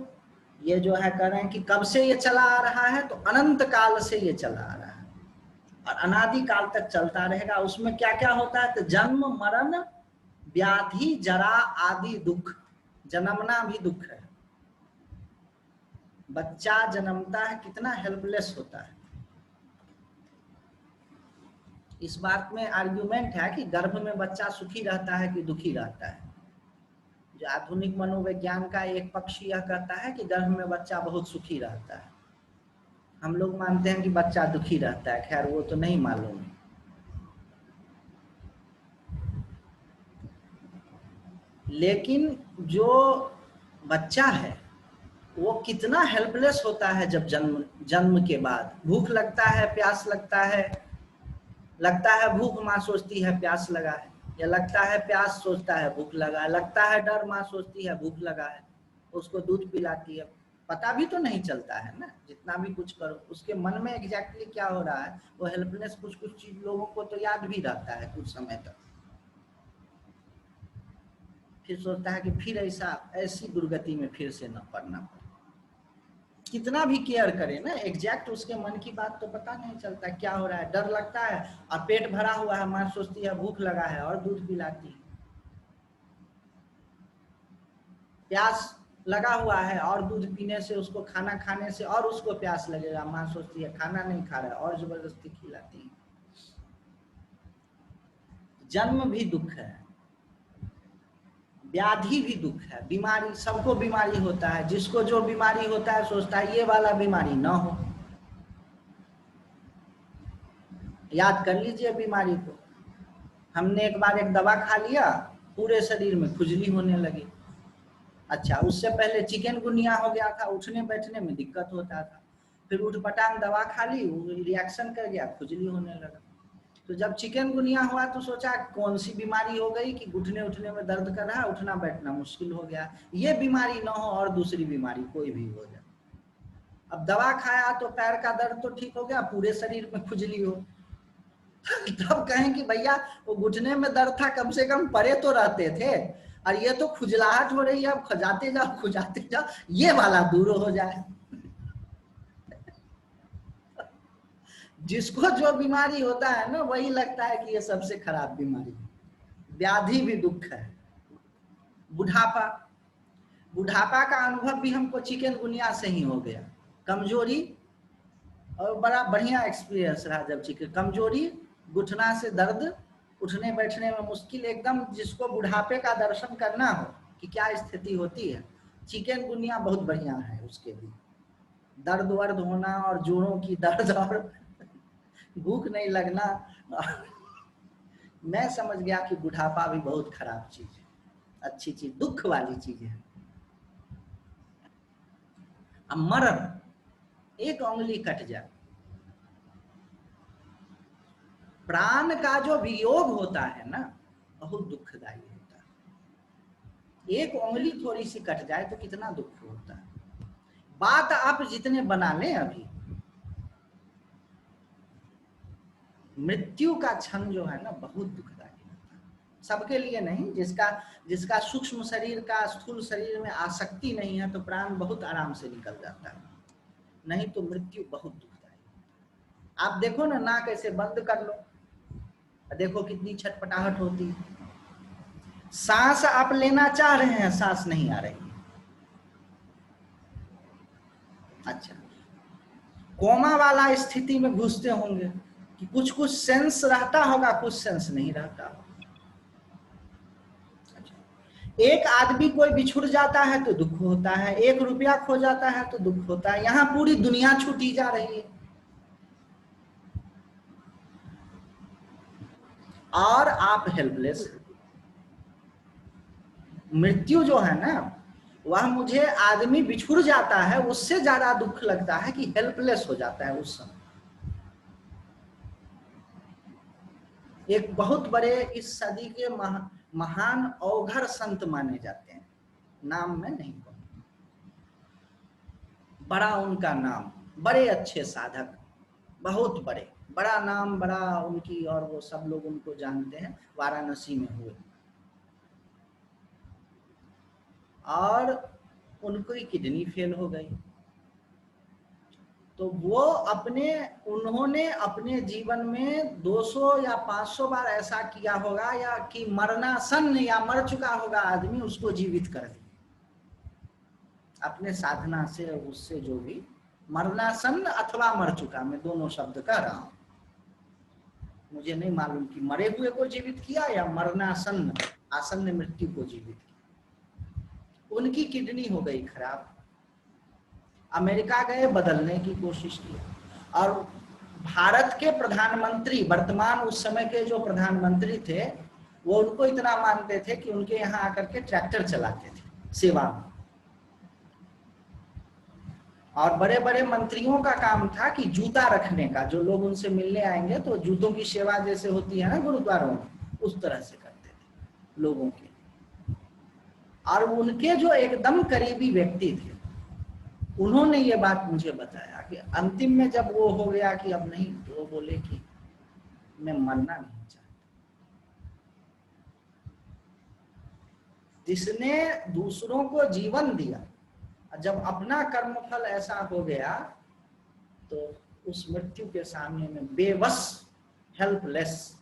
ये जो है कह रहे हैं कि कब से ये चला आ रहा है, तो अनंत काल से ये चला आ रहा है और अनादि काल तक चलता रहेगा। उसमें क्या क्या होता है? तो जन्म, मरण, व्याधि, जरा आदि दुख। जन्मना भी दुख है। बच्चा जन्मता है, कितना हेल्पलेस होता है। इस बात में आर्ग्यूमेंट है कि गर्भ में बच्चा सुखी रहता है कि दुखी रहता है। जो आधुनिक मनोविज्ञान का एक पक्ष यह कहता है कि गर्भ में बच्चा बहुत सुखी रहता है। हम लोग मानते हैं कि बच्चा दुखी रहता है। खैर वो तो नहीं मालूम। लेकिन जो बच्चा है वो कितना हेल्पलेस होता है जब जन्म के बाद। भूख लगता है, प्यास लगता है भूख, माँ सोचती है प्यास लगा है, या लगता है प्यास, सोचता है भूख लगा है, लगता है डर, माँ सोचती है भूख लगा है, उसको दूध पिलाती है। पता भी तो नहीं चलता है ना, जितना भी कुछ करो उसके मन में एग्जैक्टली क्या हो रहा है। वो हेल्पलेस, कुछ कुछ चीज लोगों को तो याद भी रहता है कुछ समय तक, फिर सोचता है कि फिर ऐसी दुर्गति में फिर से न पड़ना पड़े। कितना भी केयर करे ना, एग्जैक्ट उसके मन की बात तो पता नहीं चलता क्या हो रहा है। डर लगता है और पेट भरा हुआ है, माँ सोचती है भूख लगा है और दूध पिलाती है। प्यास लगा हुआ है और दूध पीने से, उसको खाना खाने से और उसको प्यास लगेगा, माँ सोचती है खाना नहीं खा रहा है और जबरदस्ती खिलाती है। जन्म भी दुख है, व्याधि भी दुख है, बीमारी, सबको बीमारी होता है। जिसको जो बीमारी होता है सोचता है ये वाला बीमारी ना हो। याद कर लीजिए बीमारी को। हमने एक बार एक दवा खा लिया, पूरे शरीर में खुजली होने लगी। अच्छा, उससे पहले चिकनगुनिया हो गया था, उठने बैठने में दिक्कत होता था। फिर उठपटांग दवा खा ली, रिएक्शन कर गया, खुजली होने लगा। तो जब चिकनगुनिया हुआ तो सोचा कौन सी बीमारी हो गई कि घुटने उठने में दर्द कर रहा है, उठना बैठना मुश्किल हो गया। ये बीमारी ना हो और दूसरी बीमारी कोई भी हो जाए। अब दवा खाया तो पैर का दर्द तो ठीक हो गया, पूरे शरीर में खुजली हो। तब कहें कि भैया वो घुटने में दर्द था, कम से कम परे तो रहते थे, और ये तो खुजलाहट हो रही है, अब खुजाते जाओ ये वाला दूर हो जाए। जिसको जो बीमारी होता है ना, वही लगता है कि ये सबसे खराब बीमारी है। व्याधि भी दुख है। बुढ़ापा, बुढ़ापा का अनुभव भी हमको चिकनगुनिया से ही हो गया। कमजोरी, और बड़ा बढ़िया एक्सपीरियंस रहा जब कमजोरी, घुटना से दर्द, उठने बैठने में मुश्किल, एकदम जिसको बुढ़ापे का दर्शन करना हो कि क्या स्थिति होती है, चिकनगुनिया बहुत बढ़िया है उसके लिए। दर्द वर्द होना और जोड़ों की दर्द और भूख नहीं लगना। मैं समझ गया कि बुढ़ापा भी बहुत खराब चीज है, अच्छी चीज, दुख वाली चीज है। अब मरण, एक उंगली कट जाए, प्राण का जो वियोग होता है ना, बहुत दुखदायी होता है। एक उंगली थोड़ी सी कट जाए तो कितना दुख होता है। बात आप जितने बना लें, अभी मृत्यु का क्षण जो है ना बहुत दुखदायी होता है। सबके लिए नहीं, जिसका सूक्ष्म शरीर का स्थूल शरीर में आसक्ति नहीं है तो प्राण बहुत आराम से निकल जाता है, नहीं तो मृत्यु बहुत दुखदायी। आप देखो ना, नाक ऐसे बंद कर लो, देखो कितनी छटपटाहट होती है। सांस आप लेना चाह रहे हैं, सांस नहीं आ रही। अच्छा, कोमा वाला स्थिति में घुसते होंगे कि कुछ कुछ सेंस रहता होगा, कुछ सेंस नहीं रहता। अच्छा, एक आदमी कोई बिछुड़ जाता है तो दुख होता है, 1 रुपया खो जाता है तो दुख होता है। यहाँ पूरी दुनिया छूटी जा रही है और आप हेल्पलेस हैं। मृत्यु जो है ना, वह मुझे आदमी बिछुड़ जाता है उससे ज्यादा दुख लगता है कि हेल्पलेस हो जाता है उस समय। एक बहुत बड़े इस सदी के महान अवघड़ संत माने जाते हैं, नाम में नहीं कहूंगा, बड़ा उनका नाम, बड़े अच्छे साधक, बहुत बड़े, बड़ा नाम, बड़ा उनकी, और वो सब लोग उनको जानते हैं, वाराणसी में हुए। और उनकी किडनी फेल हो गई, तो वो उन्होंने अपने जीवन में 200 या 500 बार ऐसा किया होगा, या कि मरणासन या मर चुका होगा आदमी, उसको जीवित कर दिया अपने साधना से, उससे जो भी, मरणासन अथवा मर चुका, मैं दोनों शब्द कह रहा हूं। मुझे नहीं मालूम कि मरे हुए को जीवित किया या मरणासन, आसन्न मृत्यु को जीवित किया। उनकी किडनी हो गई खराब, अमेरिका गए, बदलने की कोशिश की, और भारत के प्रधानमंत्री, वर्तमान उस समय के जो प्रधानमंत्री थे, वो उनको इतना मानते थे कि उनके यहाँ आकर के ट्रैक्टर चलाते थे सेवा में। और बड़े बड़े मंत्रियों का काम था कि जूता रखने का, जो लोग उनसे मिलने आएंगे तो जूतों की सेवा जैसे होती है ना गुरुद्वारों में, उस तरह से करते थे लोगों के। और उनके जो एकदम करीबी व्यक्ति थे, उन्होंने ये बात मुझे बताया कि अंतिम में जब वो हो गया कि अब नहीं, तो वो बोले कि मैं मरना नहीं चाहता। जिसने दूसरों को जीवन दिया, जब अपना कर्मफल ऐसा हो गया तो उस मृत्यु के सामने में बेबस, हेल्पलेस।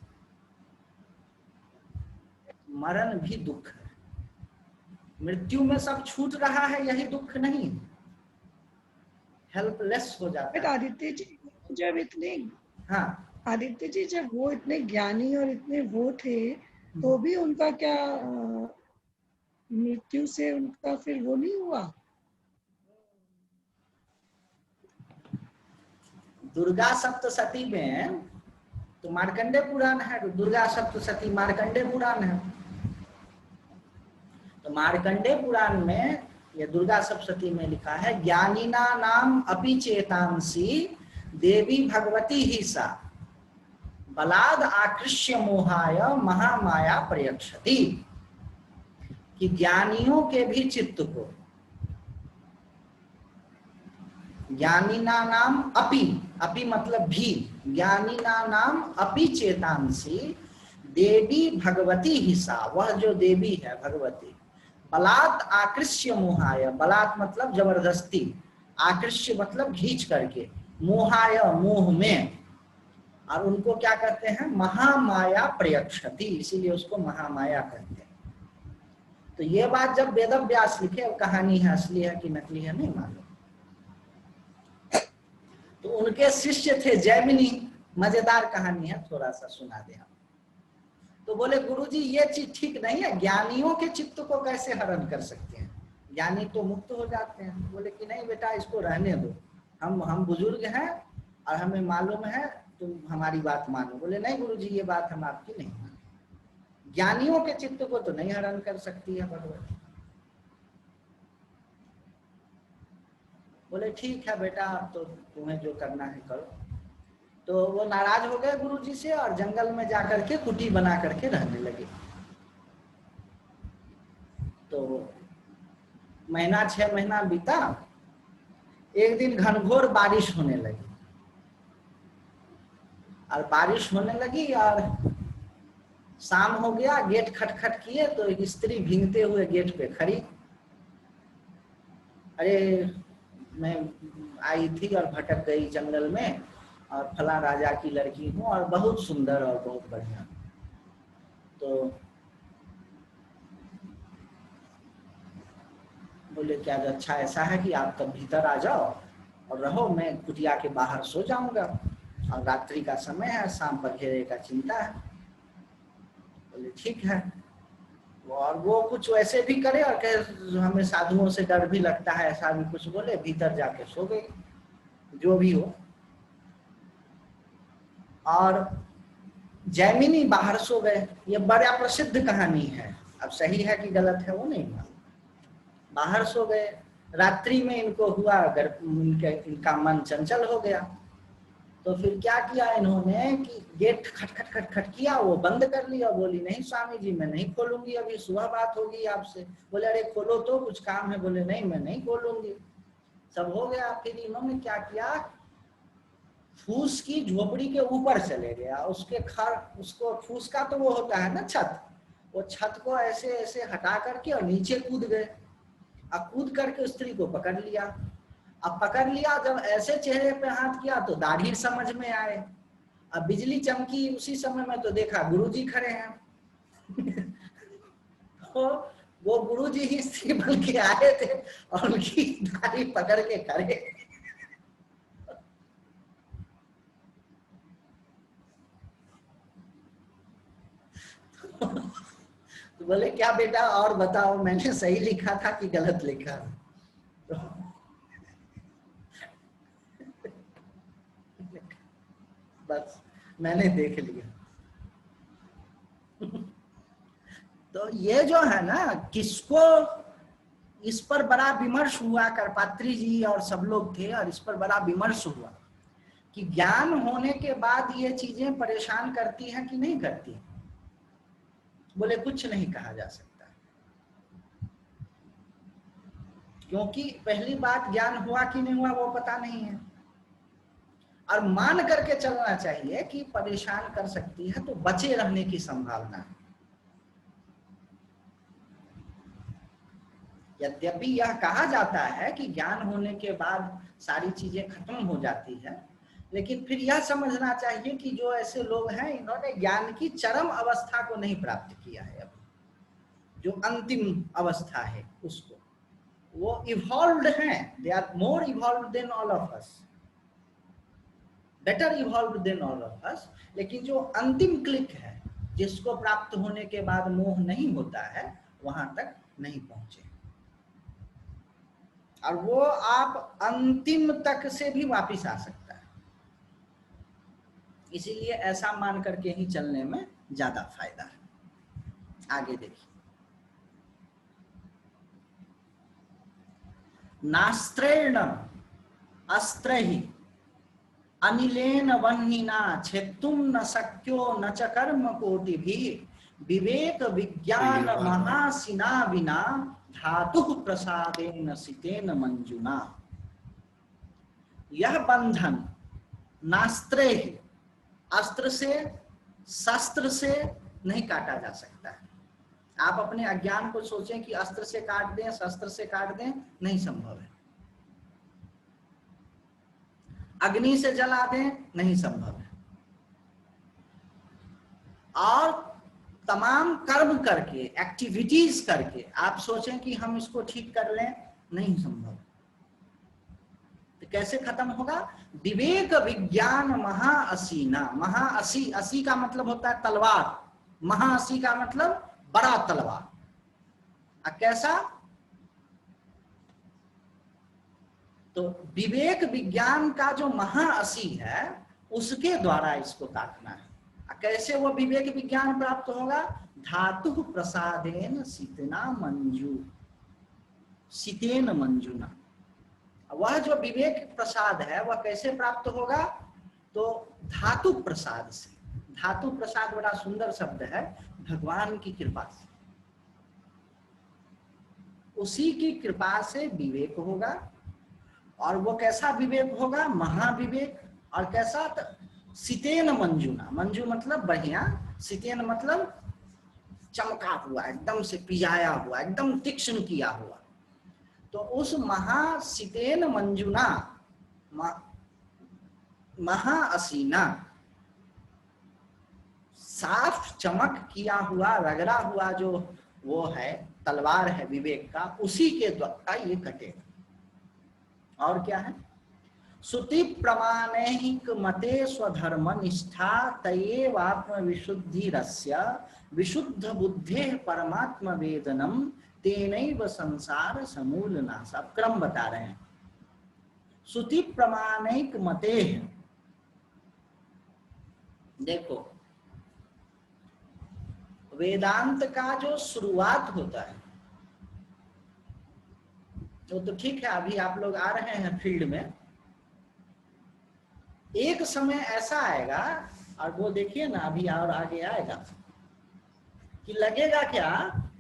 मरण भी दुख है, मृत्यु में सब छूट रहा है, यही दुख नहीं, हेल्पलेस हो जाता है। आदित्य जी जब इतने, हाँ आदित्य जी जब वो इतने ज्ञानी और इतने वो थे, तो भी उनका क्या मृत्यु से उनका फिर वो नहीं हुआ? दुर्गा सप्तशती में तो मार्कंडे पुराण है, दुर्गा सप्तशती मार्कंडे पुराण है। तो मार्कंडे पुराण में ये दुर्गा सप्तशती में लिखा है, ज्ञानिना नाम अपि चेतांसी देवी भगवती ही सा बलाद आकृष्य मोहाय महामाया प्रयक्षति। कि ज्ञानियों के भी चित्त को, ज्ञानिना नाम अपि, अपि मतलब भी, ज्ञानिना नाम अपि चेतांसी देवी भगवती ही सा, वह जो देवी है भगवती, बलात् आकृष्य मोहाय, बलात् मतलब जबरदस्ती, आकृष्य मतलब खींच करके, मोहाय मोह में, और उनको क्या कहते हैं, महामाया प्रयक्षति, इसीलिए उसको महामाया कहते हैं। तो ये बात जब वेद व्यास लिखे, अब कहानी है असली है कि नकली है नहीं मालूम, तो उनके शिष्य थे जैमिनी, मजेदार कहानी है, थोड़ा सा सुना दे आप। तो बोले गुरुजी ये चीज ठीक नहीं है, ज्ञानियों के चित्त को कैसे हरण कर सकते हैं, ज्ञानी तो मुक्त हो जाते हैं। बोले कि नहीं बेटा इसको रहने दो, हम बुजुर्ग हैं और हमें मालूम है, तुम हमारी बात मानो। बोले नहीं गुरुजी ये बात हम आपकी नहीं माने, ज्ञानियों के चित्त को तो नहीं हरण कर सकती है भगवती। बोले ठीक है बेटा, तो तुम्हें जो करना है करो। तो वो नाराज हो गए गुरुजी से और जंगल में जाकर के कुटी बना करके रहने लगे। तो महीना 6 महीना बीता, एक दिन घनघोर बारिश होने लगी, और बारिश होने लगी और शाम हो गया, गेट खटखट किए तो एक स्त्री भींगते हुए गेट पे खड़ी, अरे मैं आई थी और भटक गई जंगल में और फला राजा की लड़की हूँ और बहुत सुंदर और बहुत बढ़िया। तो बोले क्या अच्छा ऐसा है कि आप तब भीतर आ जाओ और रहो, मैं कुटिया के बाहर सो जाऊंगा और रात्रि का समय है, शाम पखेरे का चिंता है। बोले ठीक है। और वो कुछ वैसे भी करे और कहे हमें साधुओं से डर भी लगता है, ऐसा भी कुछ बोले, भीतर जाके सो गई, जो भी हो। और जैमिनी बाहर सो गए। ये बड़ा प्रसिद्ध कहानी है, अब सही है कि गलत है वो नहीं मालूम। बाहर सो गए, रात्रि में इनको हुआ अगर इनका मन चंचल हो गया, तो फिर क्या किया इन्होंने कि गेट खटखट खटखट किया, वो बंद कर लिया। बोली नहीं स्वामी जी मैं नहीं खोलूंगी, अभी सुबह बात होगी आपसे। बोले अरे खोलो तो कुछ काम है। बोले नहीं मैं नहीं खोलूंगी। सब हो गया, फिर इन्होंने क्या किया, फूस की झोपड़ी के ऊपर चले गया, उसको फूस का तो वो होता है ना छत, वो छत को ऐसे ऐसे हटा करके और नीचे कूद गए। अब कूद करके स्त्री को पकड़ लिया। अब पकड़ लिया, जब ऐसे चेहरे पे हाथ किया तो दाढ़ी समझ में आए। अब बिजली चमकी उसी समय में तो देखा गुरुजी खड़े हैं। तो वो गुरुजी ही स्त्री बन के आए थे और उनकी दाढ़ी पकड़ के खड़े। तो बोले क्या बेटा और बताओ, मैंने सही लिखा था कि गलत लिखा? तो बस मैंने देख लिया। तो ये जो है ना, किसको इस पर बड़ा विमर्श हुआ, करपात्री जी और सब लोग थे और इस पर बड़ा विमर्श हुआ कि ज्ञान होने के बाद ये चीजें परेशान करती हैं कि नहीं करती। बोले कुछ नहीं कहा जा सकता, क्योंकि पहली बात ज्ञान हुआ कि नहीं हुआ वो पता नहीं है, और मान करके चलना चाहिए कि परेशान कर सकती है तो बचे रहने की संभावना है। यद्यपि यह कहा जाता है कि ज्ञान होने के बाद सारी चीजें खत्म हो जाती है, लेकिन फिर यह समझना चाहिए कि जो ऐसे लोग हैं इन्होंने ज्ञान की चरम अवस्था को नहीं प्राप्त किया है, अभी जो अंतिम अवस्था है उसको, वो इवॉल्व्ड हैं, they are more evolved than all of us, better evolved than all of us. लेकिन जो अंतिम क्लिक है, जिसको प्राप्त होने के बाद मोह नहीं होता है, वहां तक नहीं पहुंचे। और वो आप अंतिम तक से भी वापिस आ सकता है, इसीलिए ऐसा मान करके ही चलने में ज्यादा फायदा है। आगे देखिए, नास्त्रेण अस्त्रहि अनिलेन वह्निना छेत्तुम न शक्यो न च कर्म कोटिभिः विवेक विज्ञान महासिना विना धातु प्रसादेन सितेन मंजुना। यह बंधन नास्त्रे ही, अस्त्र से शस्त्र से नहीं काटा जा सकता है। आप अपने अज्ञान को सोचें कि अस्त्र से काट दें, शस्त्र से काट दें, नहीं संभव है। अग्नि से जला दें, नहीं संभव है। और तमाम कर्म करके, एक्टिविटीज करके आप सोचें कि हम इसको ठीक कर लें, नहीं संभव। तो कैसे खत्म होगा? विवेक विज्ञान महाअसीना। महाअसी, असी का मतलब होता है तलवार, महाअसी का मतलब बड़ा तलवार। कैसा? तो विवेक विज्ञान का जो महाअसी है उसके द्वारा इसको काटना है। कैसे वो विवेक विज्ञान प्राप्त होगा? धातु प्रसादेन शीतना मंजू, शीतेन मंजुना। वह जो विवेक प्रसाद है वह कैसे प्राप्त होगा? तो धातु प्रसाद से। धातु प्रसाद बड़ा सुंदर शब्द है, भगवान की कृपा से। उसी की कृपा से विवेक होगा। और वो कैसा विवेक होगा? महाविवेक। और कैसा? शीतेन मंजुना। मंजू मतलब बढ़िया, शीतेन मतलब चमका हुआ, एकदम से पिजाया हुआ, एकदम तीक्ष्ण किया हुआ। तो उस महाशीतेन मंजुना, महाअसीना, साफ चमक किया हुआ, रगड़ा हुआ जो वो है तलवार है विवेक का, उसी के द्वारा ये कटेगा। और क्या है? श्रुति प्रमाणैहिक मते स्वधर्म निष्ठा तयेवात्म विशुद्धि रस्य विशुद्ध बुद्धे परमात्म वेदनम तेनैव संसार समूल नाश। अब क्रम बता रहे हैं। श्रुति प्रमाणैक मते, देखो वेदांत का जो शुरुआत होता है तो ठीक है, अभी आप लोग आ रहे हैं फील्ड में, एक समय ऐसा आएगा, और वो देखिए ना अभी और आगे आएगा, कि लगेगा क्या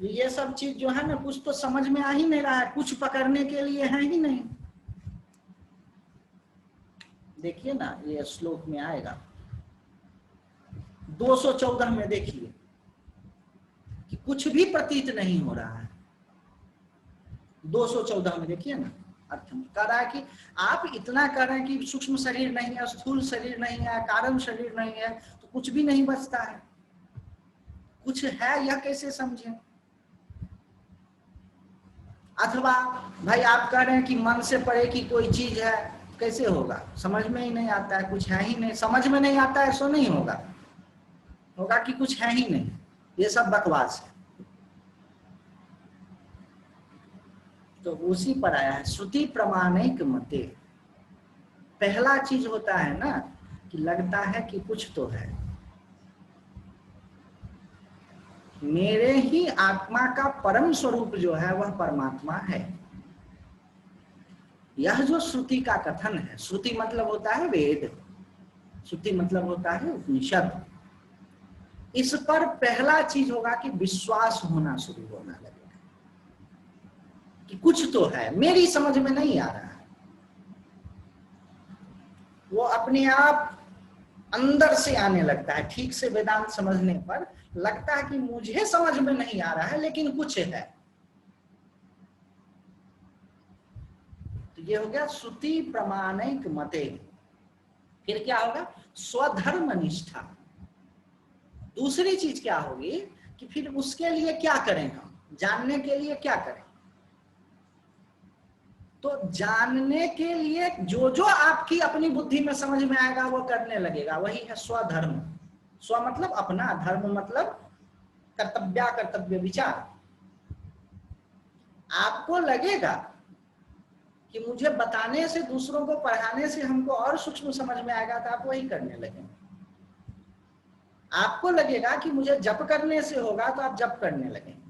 ये सब चीज जो है ना कुछ तो समझ में आ ही नहीं रहा है, कुछ पकड़ने के लिए है ही नहीं। देखिए ना ये श्लोक में आएगा 214 में, देखिए कि कुछ भी प्रतीत नहीं हो रहा है। 214 में देखिए ना, अर्थ में कह रहा है कि आप इतना कह रहे हैं कि सूक्ष्म शरीर नहीं है, स्थूल शरीर नहीं है, कारण शरीर नहीं है, तो कुछ भी नहीं बचता है। कुछ है यह कैसे समझें? अथवा भाई आप कह रहे हैं कि मन से परे की कोई चीज है, कैसे होगा? समझ में ही नहीं आता है, कुछ है ही नहीं। समझ में नहीं आता है सो नहीं होगा, होगा कि कुछ है ही नहीं। ये सब बकवास है। तो उसी पर आया है श्रुति प्रमाणिक मते। पहला चीज होता है ना कि लगता है कि कुछ तो है, मेरे ही आत्मा का परम स्वरूप जो है वह परमात्मा है। यह जो श्रुति का कथन है, श्रुति मतलब होता है वेद, श्रुति मतलब होता है उपनिषद। इस पर पहला चीज होगा कि विश्वास होना शुरू होना लगेगा कि कुछ तो है, मेरी समझ में नहीं आ रहा है। वो अपने आप अंदर से आने लगता है। ठीक से वेदांत समझने पर लगता है कि मुझे समझ में नहीं आ रहा है लेकिन कुछ है। तो ये हो गया श्रुति प्रमाणिक मते। फिर क्या होगा? स्वधर्म निष्ठा। दूसरी चीज क्या होगी कि फिर उसके लिए क्या करें, हम जानने के लिए क्या करें? तो जानने के लिए जो जो आपकी अपनी बुद्धि में समझ में आएगा वो करने लगेगा, वही है स्वधर्म। स्व मतलब अपना, धर्म मतलब कर्तव्य, कर्तव्य विचार। आपको लगेगा कि मुझे बताने से, दूसरों को पढ़ाने से हमको और सूक्ष्म समझ में आएगा, तो आप वही करने लगेंगे। आपको लगेगा कि मुझे जप करने से होगा, तो आप जप करने लगेंगे।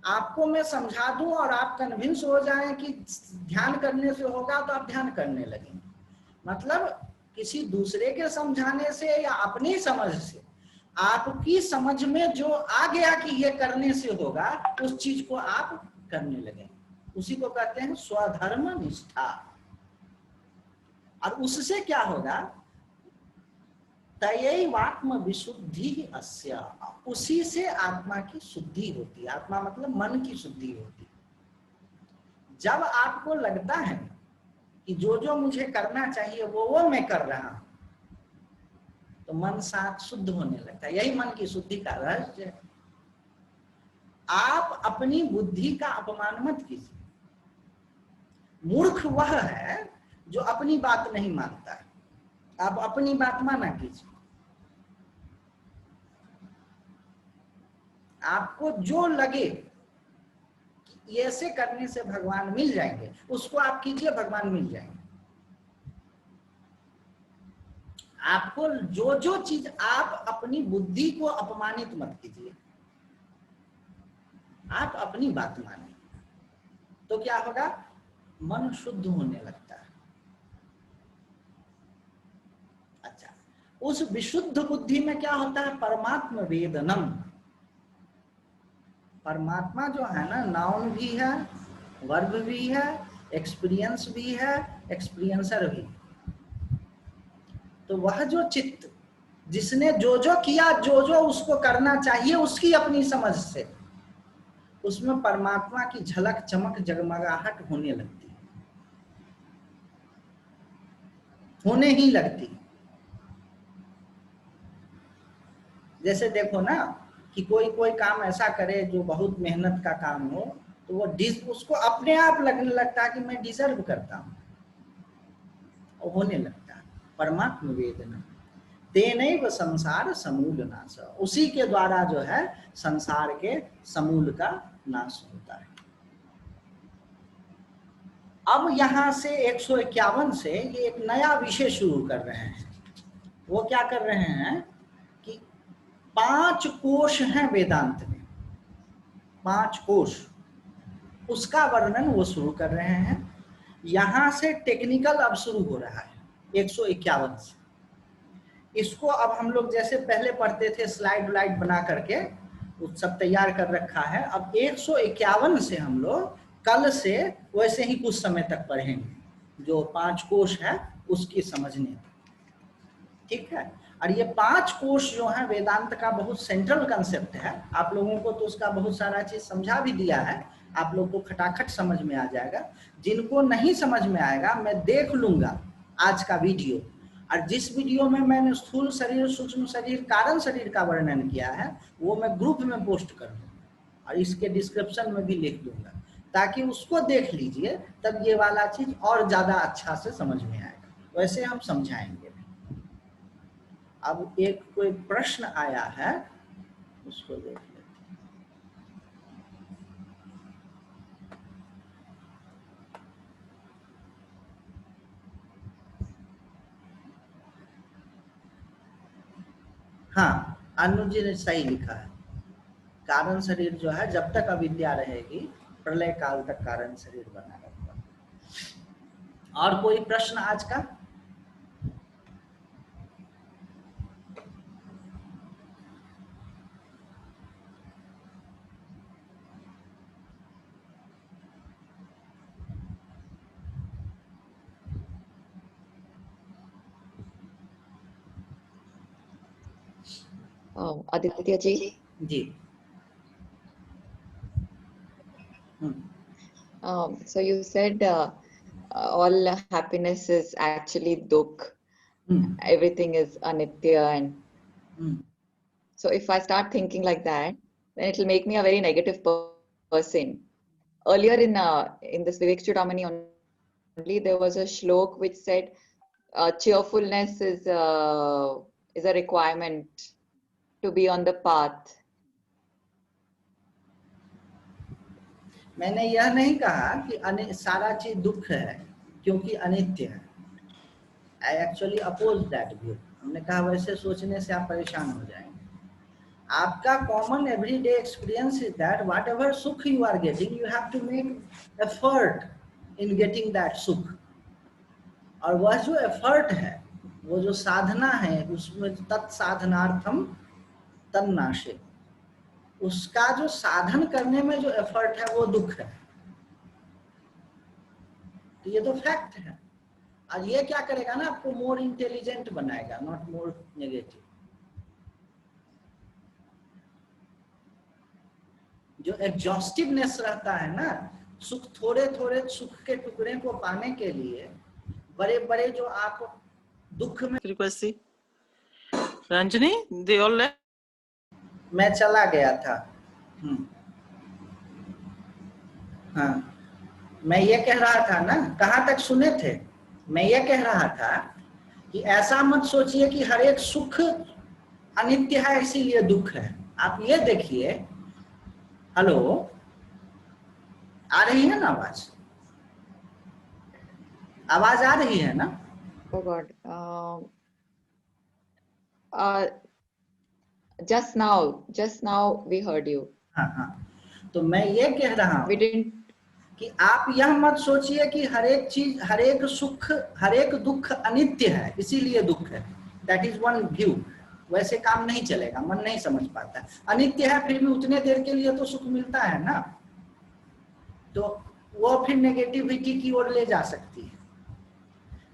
आपको मैं समझा दूं और आप कन्विंस हो जाएं कि ध्यान करने से होगा, तो आप ध्यान करने लगेंगे। मतलब किसी दूसरे के समझाने से या अपनी समझ से, आपकी समझ में जो आ गया कि ये करने से होगा, उस चीज को आप करने लगेंगे। उसी को कहते हैं स्वधर्म निष्ठा। और उससे क्या होगा? तयैवात्म विशुद्धि अस्या। उसी से आत्मा की शुद्धि होती है। आत्मा मतलब मन की शुद्धि होती है। जब आपको लगता है कि जो जो मुझे करना चाहिए वो मैं कर रहा हूं, तो मन साथ शुद्ध होने लगता है। यही मन की शुद्धि का रहस्य है। आप अपनी बुद्धि का अपमान मत कीजिए। मूर्ख वह है जो अपनी बात नहीं मानता। आप अपनी बात माना कीजिए। आपको जो लगे कि ऐसे करने से भगवान मिल जाएंगे, उसको आप कीजिए, भगवान मिल जाएंगे। आपको जो जो चीज, आप अपनी बुद्धि को अपमानित मत कीजिए। आप अपनी बात मानिए, तो क्या होगा? मन शुद्ध होने लगता है। अच्छा, उस विशुद्ध बुद्धि में क्या होता है? परमात्मा वेदनम। परमात्मा जो है ना, नाउन भी है, वर्ब भी है, एक्सपीरियंस भी है, एक्सपीरियंसर भी। तो वह जो चित्त जिसने जो जो किया, जो जो उसको करना चाहिए उसकी अपनी समझ से, उसमें परमात्मा की झलक, चमक, जगमगाहट होने लगती है, होने ही लगती। जैसे देखो ना कि कोई कोई काम ऐसा करे जो बहुत मेहनत का काम हो, तो वो उसको अपने आप लगने लगता है कि मैं डिजर्व करता हूँ, और होने लगता है। परमात्मा वेदना तेनैव संसार समूल नाश, उसी के द्वारा जो है संसार के समूल का नाश होता है। अब यहां से 151 से ये एक नया विषय शुरू कर रहे हैं। वो क्या कर रहे हैं कि 5 कोश हैं वेदांत में, 5 कोश, उसका वर्णन वो शुरू कर रहे हैं। यहां से टेक्निकल अब शुरू हो रहा है 151 से। इसको अब हम लोग जैसे पहले पढ़ते थे, स्लाइड व्लाइड बना करके सब तैयार कर रखा है। अब 151 से हम लोग कल से वैसे ही कुछ समय तक पढ़ेंगे, जो 5 कोश है उसकी समझने तक, ठीक है। और ये 5 कोश जो है वेदांत का बहुत सेंट्रल कंसेप्ट है। आप लोगों को तो उसका बहुत सारा चीज समझा भी दिया है, आप लोग को खटाखट समझ में आ जाएगा। जिनको नहीं समझ में आएगा, मैं देख लूंगा आज का वीडियो, और जिस वीडियो में मैंने स्थूल शरीर, सूक्ष्म शरीर, कारण शरीर का वर्णन किया है, वो मैं ग्रुप में पोस्ट कर दूंगा और इसके डिस्क्रिप्शन में भी लिख दूंगा, ताकि उसको देख लीजिए, तब ये वाला चीज और ज्यादा अच्छा से समझ में आएगा। वैसे हम समझाएंगे। अब एक कोई प्रश्न आया है, उसको देख लेते हैं। हाँ, अनुज जी ने सही लिखा है। कारण शरीर जो है, जब तक अविद्या रहेगी, प्रलय काल तक कारण शरीर बना रहेगा। और कोई प्रश्न आज का? Aditya ji. Ji. So you said all happiness is actually dukh. Everything is anitya, and so if I start thinking like that, then it will make me a very negative person. Earlier in this Vivek Chudamani only, there was a shlok which said cheerfulness is a requirement to be on the path. मैंने यह नहीं कहा कि सारा चीज दुख है क्योंकि अनित्य है। I actually oppose that view. हमने कहा वैसे सोचने से आप परेशान हो जाएंगे। आपका common everyday experience is that whatever सुख you are getting, you have to make effort in getting that सुख। और वह जो एफर्ट है, वो जो साधना है, उसमें तत्साधनार्थम तन्नाशे, उसका जो साधन करने में जो एफर्ट है वो दुख है। तो ये तो फैक्ट है। और ये क्या करेगा ना, आपको मोर इंटेलिजेंट बनाएगा, नॉट मोर नेगेटिव। जो एग्जॉस्टिवनेस रहता है ना, सुख, थोड़े थोड़े सुख के टुकड़े को पाने के लिए बड़े बड़े जो आप दुख में कृपा से Ranjani, they all left. मैं चला गया था। हाँ, मैं ये कह रहा था ना, कहाँ तक सुने थे? मैं ये कह रहा था कि ऐसा मत सोचिए कि हर एक सुख अनित्य है इसीलिए दुख है। आप ये देखिए, हेलो, आ रही है ना आवाज? आवाज आ रही है ना? Oh God. Just now we heard you. हाँ हाँ, तो मैं ये कह रहा We हूँ didn't. कि आप यह मत सोचिए कि हर एक चीज, हर एक सुख, हर एक दुख अनित्य है इसीलिए दुख है। That is one view. वैसे काम नहीं चलेगा, मन नहीं समझ पाता। अनित्य है फिर भी उतने देर के लिए तो सुख मिलता है ना, तो वो फिर नेगेटिविटी की ओर ले जा सकती है।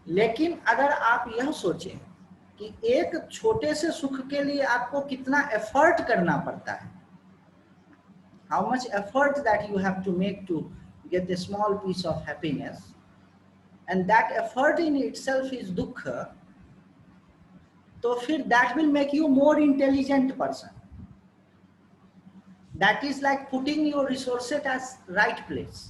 लेकिन अगर आप यह सोचें कि एक छोटे से सुख के लिए आपको कितना एफर्ट करना पड़ता है, how much effort that you have to make to get a small piece of happiness, and that effort in itself is dukkha, तो फिर that will make you more intelligent person. That is like putting your resources at right place.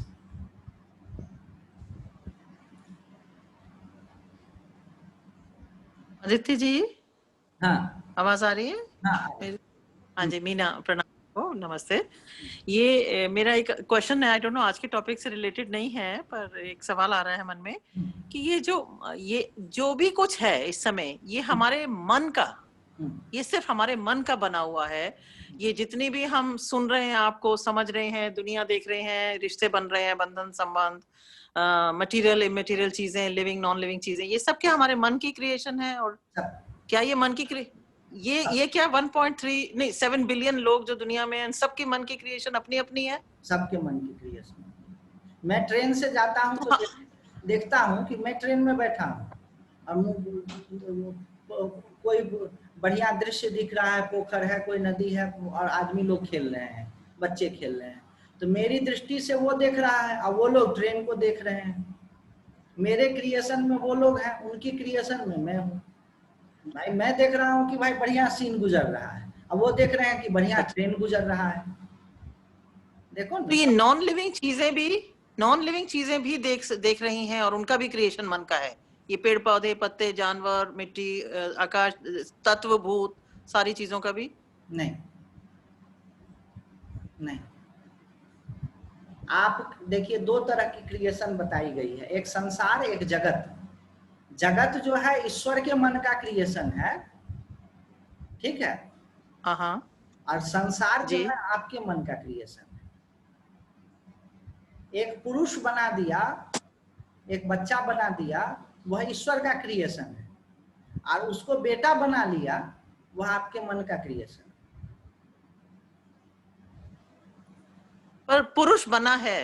Aditya ji, हाँ आवाज आ रही है? हाँ हाँ जी, मीना, प्रणाम। नमस्ते। ये मेरा एक क्वेश्चन है, आई डोंट नो, आज के टॉपिक से रिलेटेड नहीं है, पर एक सवाल आ रहा है मन में कि ये जो भी कुछ है इस समय, ये हमारे मन का, ये सिर्फ हमारे मन का बना हुआ है। ये जितनी भी हम सुन रहे हैं, आपको समझ रहे हैं, दुनिया देख रहे हैं, रिश्ते बन रहे हैं, बंधन संबंध, मटेरियल इमटेरियल चीजें, लिविंग नॉन लिविंग चीजें, ये सब क्या हमारे मन की क्रिएशन है? और क्या ये मन की ये क्या 1.3 नहीं 7 बिलियन लोग जो दुनिया में हैं, सबके मन की क्रिएशन अपनी अपनी है? सबके मन की क्रिएशन। मैं ट्रेन से जाता हूँ तो देखता हूँ कि मैं ट्रेन में बैठा हूँ और कोई बढ़िया दृश्य दिख रहा है, पोखर है, कोई नदी है और आदमी लोग खेल रहे हैं, बच्चे खेल रहे हैं, तो मेरी दृष्टि से वो देख रहा है और वो लोग ट्रेन को देख रहे हैं। मेरे क्रिएशन में वो लोग हैं, उनकी क्रिएशन में मैं हूँ। भाई मैं देख रहा हूँ कि भाई बढ़िया सीन गुजर रहा है, अब वो देख रहे हैं कि बढ़िया ट्रेन गुजर रहा है। देखो तो ये नॉन लिविंग चीजें भी देख रही हैं और उनका भी क्रिएशन मन का है। ये पेड़ पौधे, पत्ते, जानवर, मिट्टी, आकाश, तत्व, भूत, सारी चीजों का भी नहीं। आप देखिए, दो तरह की क्रिएशन बताई गई है, एक संसार, एक जगत। जगत जो है ईश्वर के मन का क्रिएशन है, ठीक है? हाँ। और संसार जो है आपके मन का क्रिएशन है। एक पुरुष बना दिया, एक बच्चा बना दिया, वह ईश्वर का क्रिएशन है, और उसको बेटा बना लिया, वह आपके मन का क्रिएशन है। पर पुरुष बना है,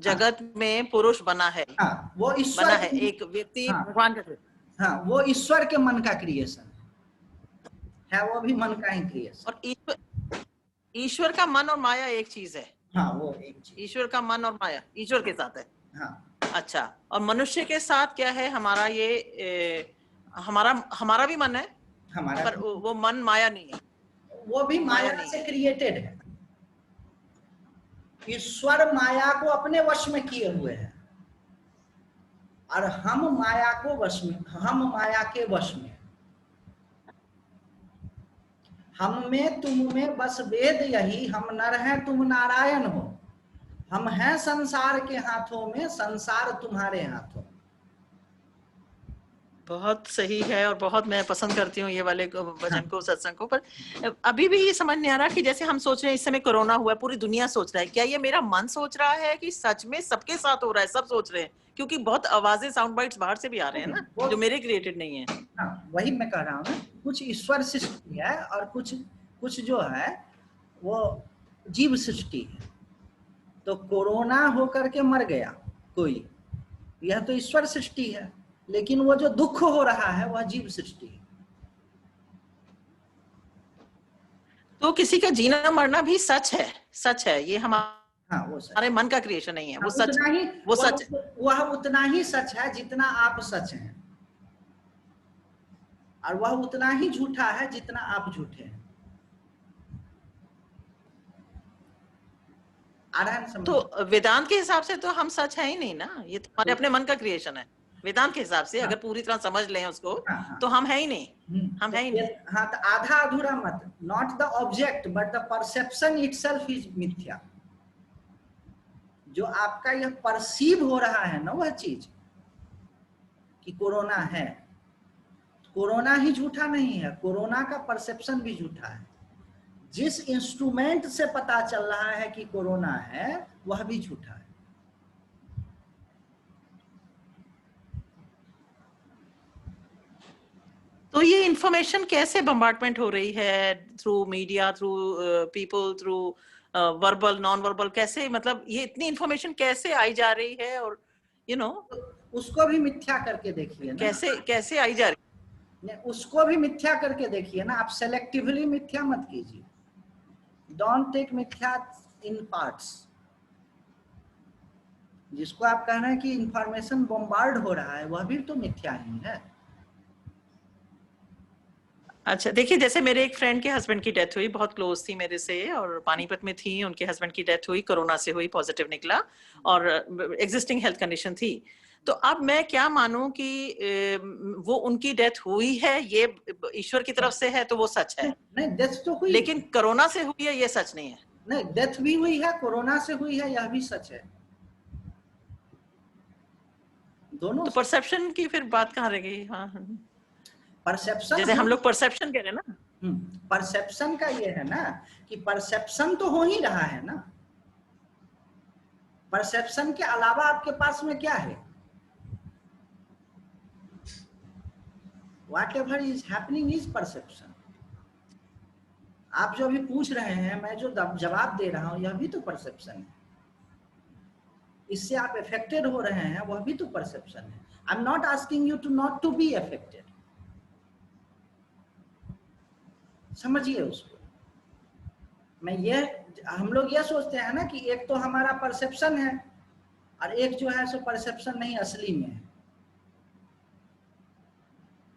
जगत में पुरुष बना है। हाँ, वो ईश्वर बना है, एक व्यक्ति भगवान का। हाँ, वो ईश्वर के मन का क्रिएशन है, वो भी मन का ही क्रिएशन। और ईश्वर का मन और माया एक चीज है। हाँ, वो एक चीज, ईश्वर का मन और माया ईश्वर के साथ है। हाँ। अच्छा, और मनुष्य के साथ क्या है? हमारा ये हमारा भी मन है, हमारा, पर वो मन माया नहीं है, वो भी माया से क्रिएटेड है। ईश्वर माया को अपने वश में किए हुए हैं और हम माया के वश में। हम में तुम में बस वेद यही, हम नर हैं तुम नारायण हो, हम हैं संसार के हाथों में, संसार तुम्हारे हाथों। बहुत सही है और बहुत मैं पसंद करती हूँ ये वाले वचन को, सत्संग को। पर अभी भी ये समझ नहीं आ रहा कि जैसे हम सोच रहे हैं इस समय कोरोना हुआ है, पूरी दुनिया सोच रहा है, क्या ये मेरा मन सोच रहा है कि सच में सबके साथ हो रहा है? सब सोच रहे हैं, क्योंकि बहुत आवाजें, साउंड बाइट्स बाहर से भी आ रहे हैं ना, जो मेरे क्रिएटेड नहीं है। हाँ, वही मैं कह रहा हूँ ना, कुछ ईश्वर सृष्टि है और कुछ जो है वो जीव सृष्टि है। तो कोरोना होकर के मर गया कोई, यह तो ईश्वर सृष्टि है, लेकिन वो जो दुख हो रहा है वह जीव सृष्टि है। तो किसी का जीना मरना भी सच है, ये हाँ, वो हमारे मन का क्रिएशन नहीं है। वो सच, वो सच, वह उतना ही सच है जितना आप सच हैं। और वह उतना ही झूठा है जितना आप झूठे हैं। आ रहा है समझ? तो वेदांत के हिसाब से तो हम सच है ही नहीं ना, ये तो हमारे अपने मन का क्रिएशन है। वेदांत के हिसाब से अगर पूरी तरह समझ लें उसको, तो हम है ही नहीं, हम है ही नहीं। हाँ, तो आधा अधूरा मत, not the object but the perception itself is मिथ्या। जो आपका यह परसीव हो रहा है ना वह चीज कि कोरोना है, कोरोना ही झूठा नहीं है, कोरोना का परसेप्शन भी झूठा है। जिस इंस्ट्रूमेंट से पता चल रहा है कि कोरोना है वह भी झूठा है। तो ये इंफॉर्मेशन कैसे बम्बार्डमेंट हो रही है? Through media, through people, through verbal, non verbal, कैसे, मतलब ये इतनी इंफॉर्मेशन कैसे आई जा रही है? और उसको भी मिथ्या करके देखिए ना, कैसे आई जा रही है, उसको भी मिथ्या करके देखिए ना। आप सेलेक्टिवली मिथ्या मत कीजिए, डोंट टेक मिथ्या इन पार्ट्स। जिसको आप कह रहे हैं कि इंफॉर्मेशन बम्बार्ड हो रहा है वह भी तो मिथ्या ही है। अच्छा, देखिए, जैसे मेरे एक फ्रेंड के हस्बैंड की डेथ हुई, बहुत क्लोज थी मेरे से, और पानीपत में थी, उनके हस्बैंड की डेथ हुई, कोरोना से हुई, पॉजिटिव निकला, और एग्जिस्टिंग हेल्थ कंडीशन थी। तो अब मैं क्या मानूं कि वो उनकी डेथ हुई है, ये ईश्वर की तरफ से है तो वो सच है। नहीं, डेथ तो हुई, लेकिन कोरोना से हुई है ये सच नहीं है। नहीं, डेथ भी हुई है, कोरोना से हुई है, यह भी सच है। दोनों तो परसेप्शन की फिर बात कहाँ रह गई? हाँ, परसेप्शन, जैसे हम लोग परसेप्शन कह रहे हैं ना, परसेप्शन का ये है ना कि परसेप्शन तो हो ही रहा है ना। परसेप्शन के अलावा आपके पास में क्या है? Whatever is happening is perception. आप जो अभी पूछ रहे हैं, मैं जो जवाब दे रहा हूं, यह भी तो परसेप्शन है। इससे आप अफेक्टेड हो रहे हैं, वह भी तो परसेप्शन है। I am not asking you to not to be affected. समझिए उसको। हम लोग ये सोचते हैं ना कि एक तो हमारा परसेप्शन है और एक जो है सो परसेप्शन नहीं, असली में है।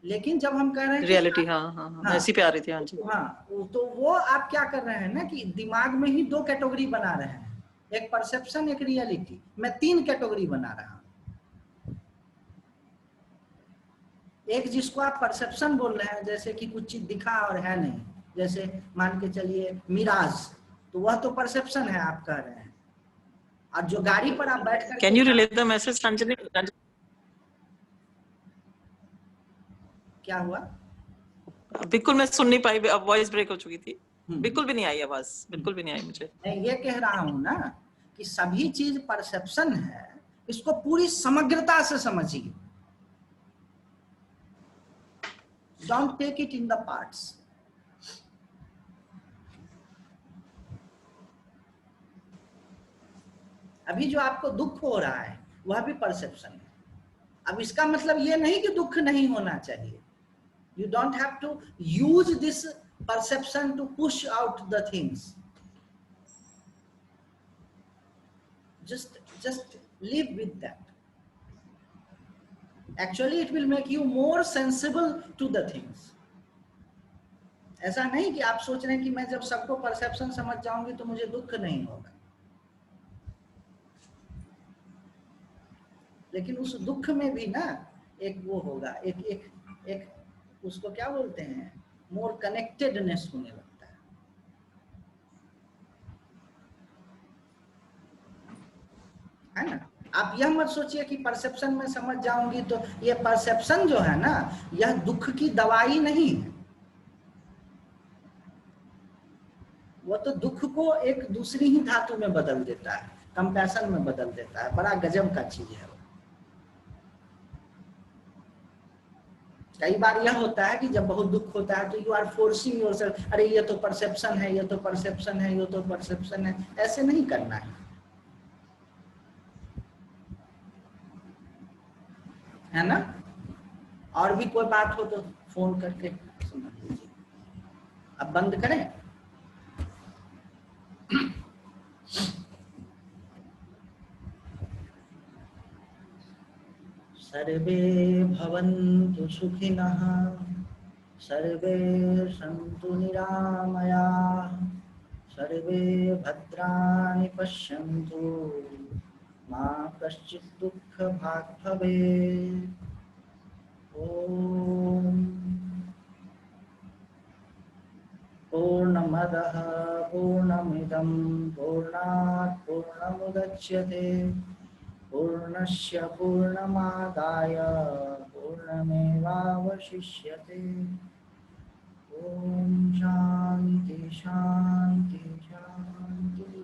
लेकिन जब हम कह रहे हैं रियलिटी, हाँ, ऐसी पे आ रही थी। हाँ जी, हाँ, तो वो आप क्या कर रहे हैं ना कि दिमाग में ही दो कैटेगरी बना रहे हैं, एक परसेप्शन, एक रियलिटी। मैं 3 कैटेगरी बना रहा हूं। एक जिसको आप परसेप्शन बोल रहे हैं, जैसे कि कुछ चीज दिखा और है नहीं, जैसे मान के चलिए मिराज, तो वह तो परसेप्शन है, आप कह रहे हैं। और जो गाड़ी पर आप बैठ कर, can you relate the message Ranjani? क्या हुआ? बिल्कुल मैं सुन नहीं पाई, अब वॉइस ब्रेक हो चुकी थी, बिल्कुल भी नहीं आई आवाज, बिल्कुल भी नहीं आई मुझे। मैं ये कह रहा हूं ना कि सभी चीज परसेप्शन है, इसको पूरी समग्रता से समझिए। Don't take it in the parts. अभी जो आपको दुख हो रहा है वह भी परसेप्शन है। अब इसका मतलब ये नहीं कि दुख नहीं होना चाहिए। You don't have to use this perception to push out the things. Just live with that. Actually, it will make you more sensible to the things. ऐसा नहीं कि आप सोच रहे हैं कि मैं जब सबको परसेप्शन समझ जाऊंगी तो मुझे दुख नहीं होगा। लेकिन उस दुख में भी ना एक वो होगा, एक उसको क्या बोलते हैं, मोर कनेक्टेडनेस होने लगता है ना। आप यह मत सोचिए कि परसेप्शन में समझ जाऊंगी तो, ये परसेप्शन जो है ना, यह दुख की दवाई नहीं है। वो तो दुख को एक दूसरी ही धातु में बदल देता है, कंपैशन में बदल देता है। बड़ा गजब का चीज है। कई बार यह होता है कि जब बहुत दुख होता है तो यू आर फोर्सिंग योरसेल्फ, अरे ये तो परसेप्शन है, ये तो परसेप्शन है, ये तो परसेप्शन है। ऐसे नहीं करना है ना। और भी कोई बात हो तो फोन करके समझ लीजिए। अब बंद करें। सर्वे भवन्तु सुखिनः सर्वे सन्तु निरामयाः, सर्वे भद्राणि पश्यन्तु, मा कश्चित् दुःखभाग् भवेत्। ॐ पूर्णमदः पूर्णमिदं पूर्णात् पूर्णमुदच्यते, पूर्णस्य पूर्णमादाय पूर्णमेवावशिष्यते। ॐ शान्ति शान्ति शान्ति।